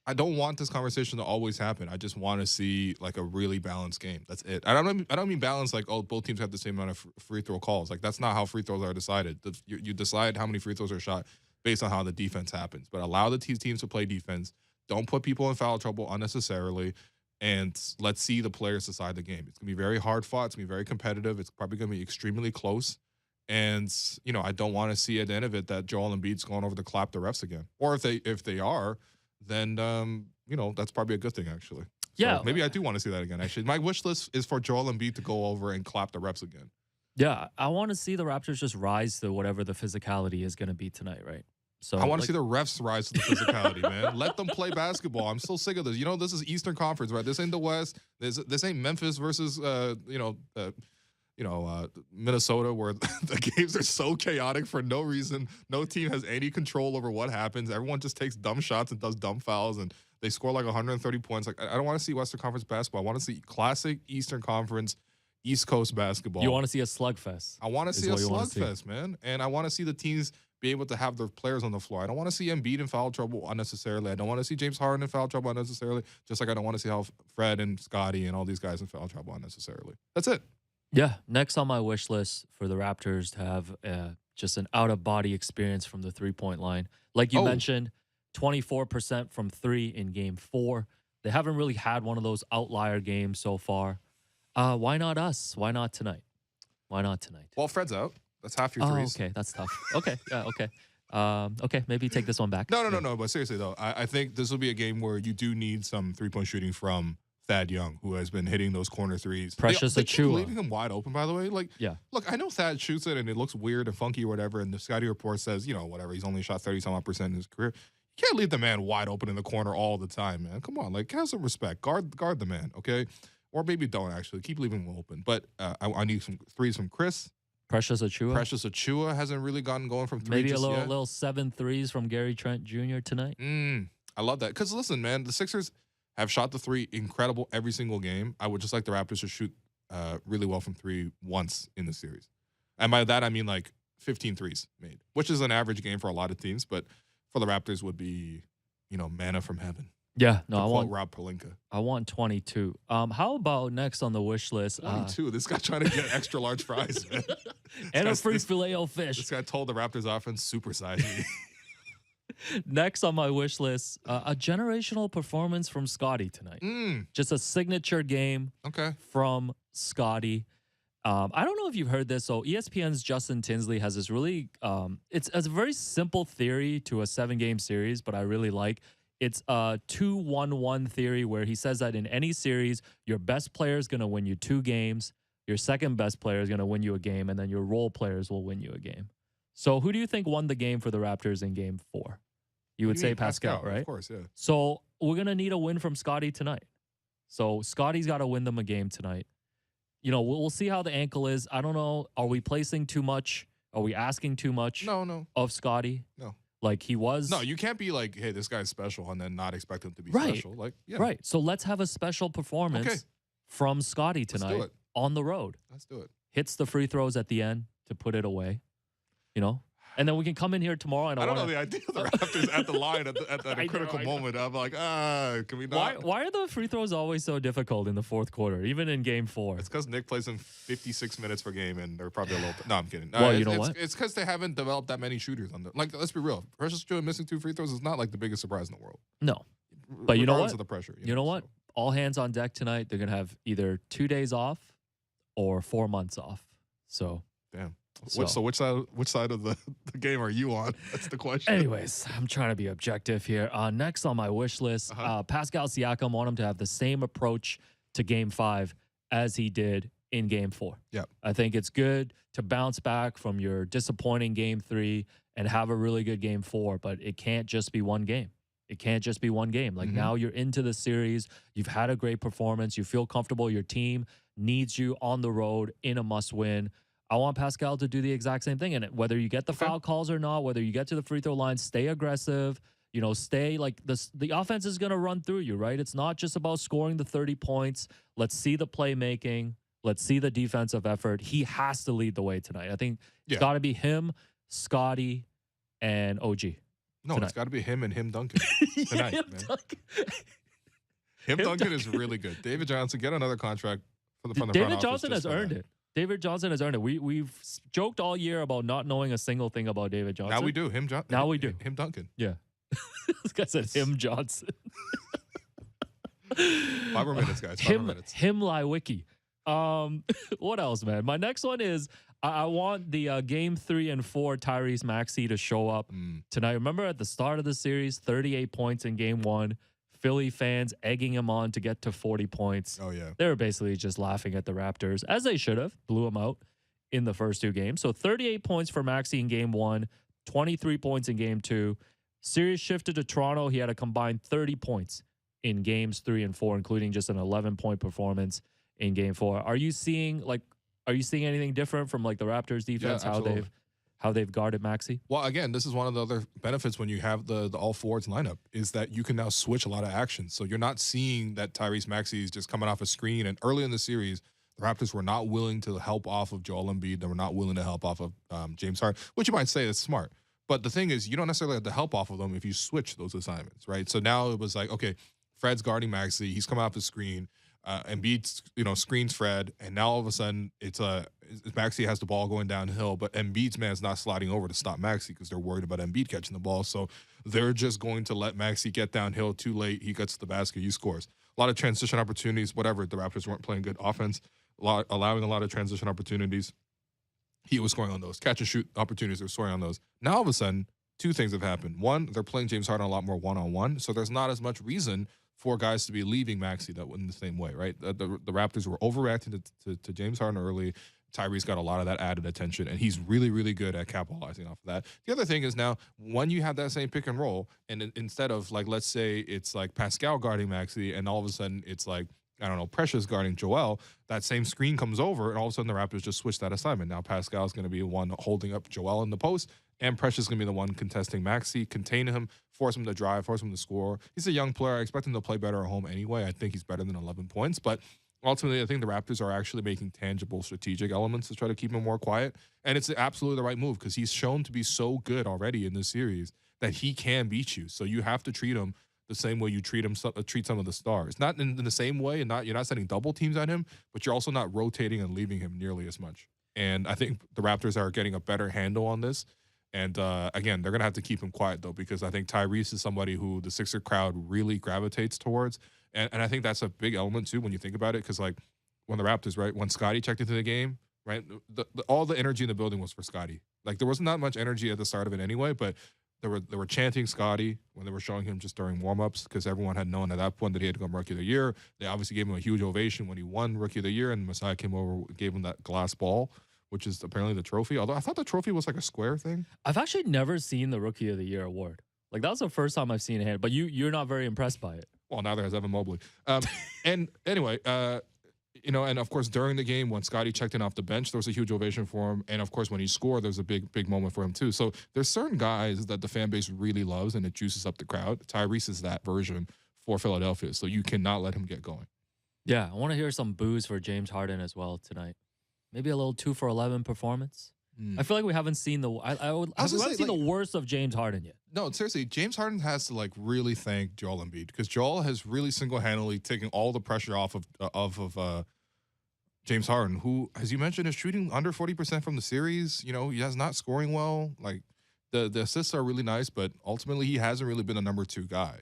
I don't want this conversation to always happen. I just want to see like a really balanced game. That's it. I don't mean balanced like, oh, both teams have the same amount of free throw calls. Like, that's not how free throws are decided. You decide how many free throws are shot based on how the defense happens. But allow the teams to play defense. Don't put people in foul trouble unnecessarily. And let's see the players decide the game. It's going to be very hard fought. It's going to be very competitive. It's probably going to be extremely close. And, you know, I don't want to see at the end of it that Joel Embiid's going over to clap the refs again. Or if they are, then, you know, that's probably a good thing, actually. So Yeah. maybe I do want to see that again, actually. My wish list is for Joel Embiid to go over and clap the refs again. Yeah, I want to see the Raptors just rise to whatever the physicality is going to be tonight, right? So I want to see the refs rise to the physicality, man. Let them play basketball. I'm so sick of this. You know, this is Eastern Conference, right? This ain't the West. This ain't Memphis versus, Minnesota, where the games are so chaotic for no reason. No team has any control over what happens. Everyone just takes dumb shots and does dumb fouls, and they score like 130 points. Like, I don't want to see Western Conference basketball. I want to see classic Eastern Conference, East Coast basketball. You want to see a slugfest. I want to see a slugfest, man. And I want to see the teams be able to have their players on the floor. I don't want to see Embiid in foul trouble unnecessarily. I don't want to see James Harden in foul trouble unnecessarily, just like I don't want to see how Fred and Scottie and all these guys in foul trouble unnecessarily. That's it. Yeah, next on my wish list for the Raptors to have just an out-of-body experience from the three-point line. Like you mentioned, 24% from 3 in Game 4. They haven't really had one of those outlier games so far. Why not us? Why not tonight? Why not tonight? Well, Fred's out. That's half your threes. Okay, that's tough. Okay, yeah, okay. Okay, maybe take this one back. No. But seriously, though, I think this will be a game where you do need some three-point shooting from Thad Young, who has been hitting those corner threes. Precious they keep Achiuwa. leaving him wide open, by the way. Like, yeah. Look, I know Thad shoots it, and it looks weird and funky or whatever, and the Scotty report says, you know, whatever, he's only shot 30-some-odd% in his career. You can't leave the man wide open in the corner all the time, man. Come on, like, have some respect. Guard the man, okay? Or maybe don't, actually. Keep leaving him open. But I need some threes from Chris. Precious Achiuwa hasn't really gotten going from 3 Maybe just a yet. little 7 threes from Gary Trent Jr. tonight. I love that. Because, listen, man, the Sixers have shot the 3 incredible every single game. I would just like the Raptors to shoot really well from 3 once in the series. And by that, I mean like 15 threes made, which is an average game for a lot of teams. But for the Raptors would be, you know, manna from heaven. Yeah, no, I want Rob Pelinka. I want 22. How about next on the wish list? 22. This guy trying to get extra large fries, man. And a free filet-o-fish. This guy told the Raptors offense, supersize me. Next on my wish list, a generational performance from Scotty tonight. Just a signature game from Scotty. I don't know if you've heard this. So ESPN's Justin Tinsley has this really, it's a very simple theory to a 7-game series, but I really like. It's a 2-1-1 theory where he says that in any series, your best player is going to win you 2 games, your second best player is going to win you a game, and then your role players will win you a game. So who do you think won the game for the Raptors in Game 4? You would say Pascal, right? Of course, yeah. So we're going to need a win from Scotty tonight. So Scotty's got to win them a game tonight. we'll see how the ankle is. I don't know. Are we placing too much? Are we asking too much? No. Of Scotty? No. Like he was. No, you can't be like, hey, this guy's special, and then not expect him to be Right. special. Like, yeah. Right. So let's have a special performance from Scotty Let's do tonight it. on the road. Let's do it. Hits the free throws at the end to put it away. And then we can come in here tomorrow and I don't know the idea of the Raptors at the line at a critical moment. I'm like, can we not? Why are the free throws always so difficult in the fourth quarter, even in game 4? It's because Nick plays in 56 minutes per game, and they're probably a little. No, I'm kidding. Well, you know what? It's because they haven't developed that many shooters on the. Like, let's be real. Precious Jewett missing 2 free throws is not like the biggest surprise in the world. No, but you know Regardless what? of the pressure. You know what? All hands on deck tonight. They're gonna have either 2 days off or 4 months off. So damn. So which side of the game are you on? That's the question. Anyways, I'm trying to be objective here. Next on my wish list, Pascal Siakam, want him to have the same approach to Game 5 as he did in Game 4. Yeah, I think it's good to bounce back from your disappointing Game 3 and have a really good Game 4, but it can't just be one game. It can't just be one game. Like now you're into the series. You've had a great performance. You feel comfortable. Your team needs you on the road in a must-win. I want Pascal to do the exact same thing. And whether you get the foul calls or not, whether you get to the free throw line, stay aggressive, stay like this. The offense is going to run through you, right? It's not just about scoring the 30 points. Let's see the playmaking. Let's see the defensive effort. He has to lead the way tonight. I think it's got to be him, Scotty, and OG. No, tonight. It's got to be him and him Duncan tonight, man. Him Duncan is really good. David Johnson, get another contract from the front David office Johnson just has for earned that. it. David Johnson has earned it. We've joked all year about not knowing a single thing about David Johnson. Now we do. Now we do. Him Duncan. Yeah. This guy said him Johnson. 5 more minutes, guys. 5 more minutes. Him Wiki. What else, man? My next one is I want the Game 3 and 4 Tyrese Maxey to show up tonight. Remember at the start of the series, 38 points in Game 1. Philly fans egging him on to get to 40 points. Oh, yeah. They were basically just laughing at the Raptors, as they should have. Blew him out in the first 2 games. So 38 points for Maxey in Game 1, 23 points in Game 2. Series shifted to Toronto. He had a combined 30 points in Games 3 and 4, including just an 11-point performance in Game 4. Are you seeing anything different from like the Raptors defense, how they've guarded Maxey? Well, again, this is one of the other benefits when you have the all forwards lineup is that you can now switch a lot of actions. So you're not seeing that Tyrese Maxey is just coming off a screen. And early in the series, the Raptors were not willing to help off of Joel Embiid. They were not willing to help off of James Harden, which you might say is smart. But the thing is, you don't necessarily have to help off of them if you switch those assignments, right? So now it was like, okay, Fred's guarding Maxey. He's coming off the screen. Embiid, screens Fred, and now all of a sudden it's Maxey has the ball going downhill, but Embiid's man's not sliding over to stop Maxey because they're worried about Embiid catching the ball. So they're just going to let Maxey get downhill too late. He gets to the basket, he scores. A lot of transition opportunities, whatever. The Raptors weren't playing good offense, allowing a lot of transition opportunities. He was scoring on those. Catch and shoot opportunities, they were scoring on those. Now all of a sudden, 2 things have happened. One, they're playing James Harden a lot more one-on-one, so there's not as much reason for guys to be leaving Maxey that in the same way, right? The Raptors were overreacting to James Harden early. Tyrese got a lot of that added attention, and he's really, really good at capitalizing off of that. The other thing is now, when you have that same pick and roll, and instead of, like, let's say it's like Pascal guarding Maxey, and all of a sudden it's like, I don't know, Precious guarding Joel, that same screen comes over, and all of a sudden the Raptors just switch that assignment. Now Pascal's going to be the one holding up Joel in the post, and Precious is going to be the one contesting Maxey, contain him, force him to drive, force him to score. He's a young player. I expect him to play better at home anyway. I think he's better than 11 points. But ultimately, I think the Raptors are actually making tangible strategic elements to try to keep him more quiet. And it's absolutely the right move because he's shown to be so good already in this series that he can beat you. So you have to treat him the same way you treat some of the stars. Not in the same way, and you're not sending double teams on him, but you're also not rotating and leaving him nearly as much. And I think the Raptors are getting a better handle on this. And again, they're going to have to keep him quiet, though, because I think Tyrese is somebody who the Sixer crowd really gravitates towards. And I think that's a big element, too, when you think about it, because, like, when the Raptors, right, when Scottie checked into the game, right, all the energy in the building was for Scottie. Like, there wasn't that much energy at the start of it anyway, but they were chanting Scottie when they were showing him just during warm-ups because everyone had known at that point that he had become Rookie of the Year. They obviously gave him a huge ovation when he won Rookie of the Year, and Masai came over, gave him that glass ball, which is apparently the trophy. Although I thought the trophy was like a square thing. I've actually never seen the Rookie of the Year award. Like, that was the first time I've seen it. But you're not very impressed by it. Well, neither has Evan Mobley. And anyway, And of course, during the game, when Scottie checked in off the bench, there was a huge ovation for him. And of course, when he scored, there was a big moment for him too. So there's certain guys that the fan base really loves, and it juices up the crowd. Tyrese is that version for Philadelphia. So you cannot let him get going. Yeah, I want to hear some boos for James Harden as well tonight. Maybe a little 2 for 11 performance. I feel like we haven't seen we haven't seen the worst of James Harden yet. No, seriously, James Harden has to really thank Joel Embiid, because Joel has really single-handedly taken all the pressure off of James Harden, who, as you mentioned, is shooting under 40% from the series. He is not scoring well. Like the assists are really nice, but ultimately he hasn't really been a number 2 guy.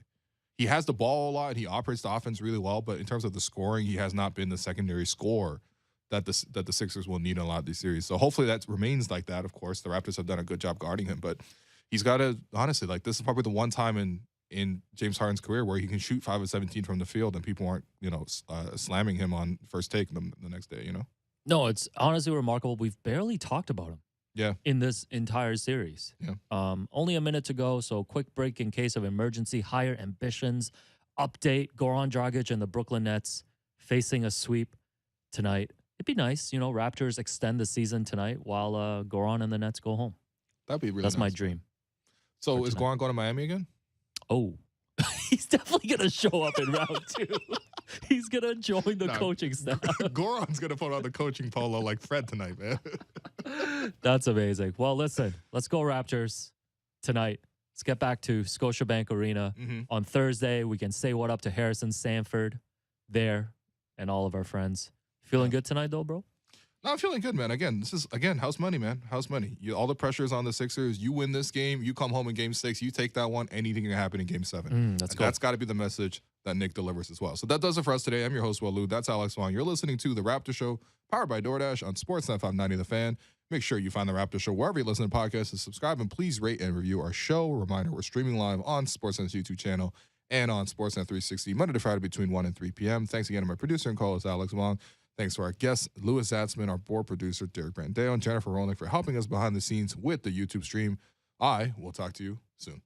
He has the ball a lot and he operates the offense really well, but in terms of the scoring, he has not been the secondary scorer that the Sixers will need in a lot of these series. So hopefully that remains like that. Of course, the Raptors have done a good job guarding him, but he's got to, honestly, this is probably the one time in James Harden's career where he can shoot 5 of 17 from the field and people aren't, slamming him on first take the next day, No, it's honestly remarkable. We've barely talked about him. Yeah. In this entire series. Yeah. Only a minute to go, so quick break in case of emergency. Higher ambitions. Update: Goran Dragic and the Brooklyn Nets facing a sweep tonight. It'd be nice, Raptors extend the season tonight while Goran and the Nets go home. That'd be really That's nice. my dream. So is Goran going to Miami again? Oh, he's definitely going to show up in round 2. He's going to join the coaching staff. Goran's going to put on the coaching polo like Fred tonight, man. That's amazing. Well, listen, let's go Raptors tonight. Let's get back to Scotiabank Arena. On Thursday. We can say what up to Harrison Sanford there and all of our friends. Feeling good tonight, though, bro? No, I'm feeling good, man. Again, this is, house money, man. House money. All the pressure is on the Sixers. You win this game, you come home in Game 6, you take that one, anything can happen in Game 7. That's got to be the message that Nick delivers as well. So that does it for us today. I'm your host, Walu. That's Alex Wong. You're listening to The Raptor Show, powered by DoorDash on Sportsnet 590 The Fan. Make sure you find The Raptor Show wherever you listen to podcasts and subscribe, and please rate and review our show. Reminder, we're streaming live on Sportsnet's YouTube channel and on Sportsnet 360, Monday to Friday between 1 and 3 p.m. Thanks again to my producer and co-host, Alex Wong. Thanks to our guest, Louis Zatzman, our board producer, Derek Brandeo, and Jennifer Rolnick for helping us behind the scenes with the YouTube stream. I will talk to you soon.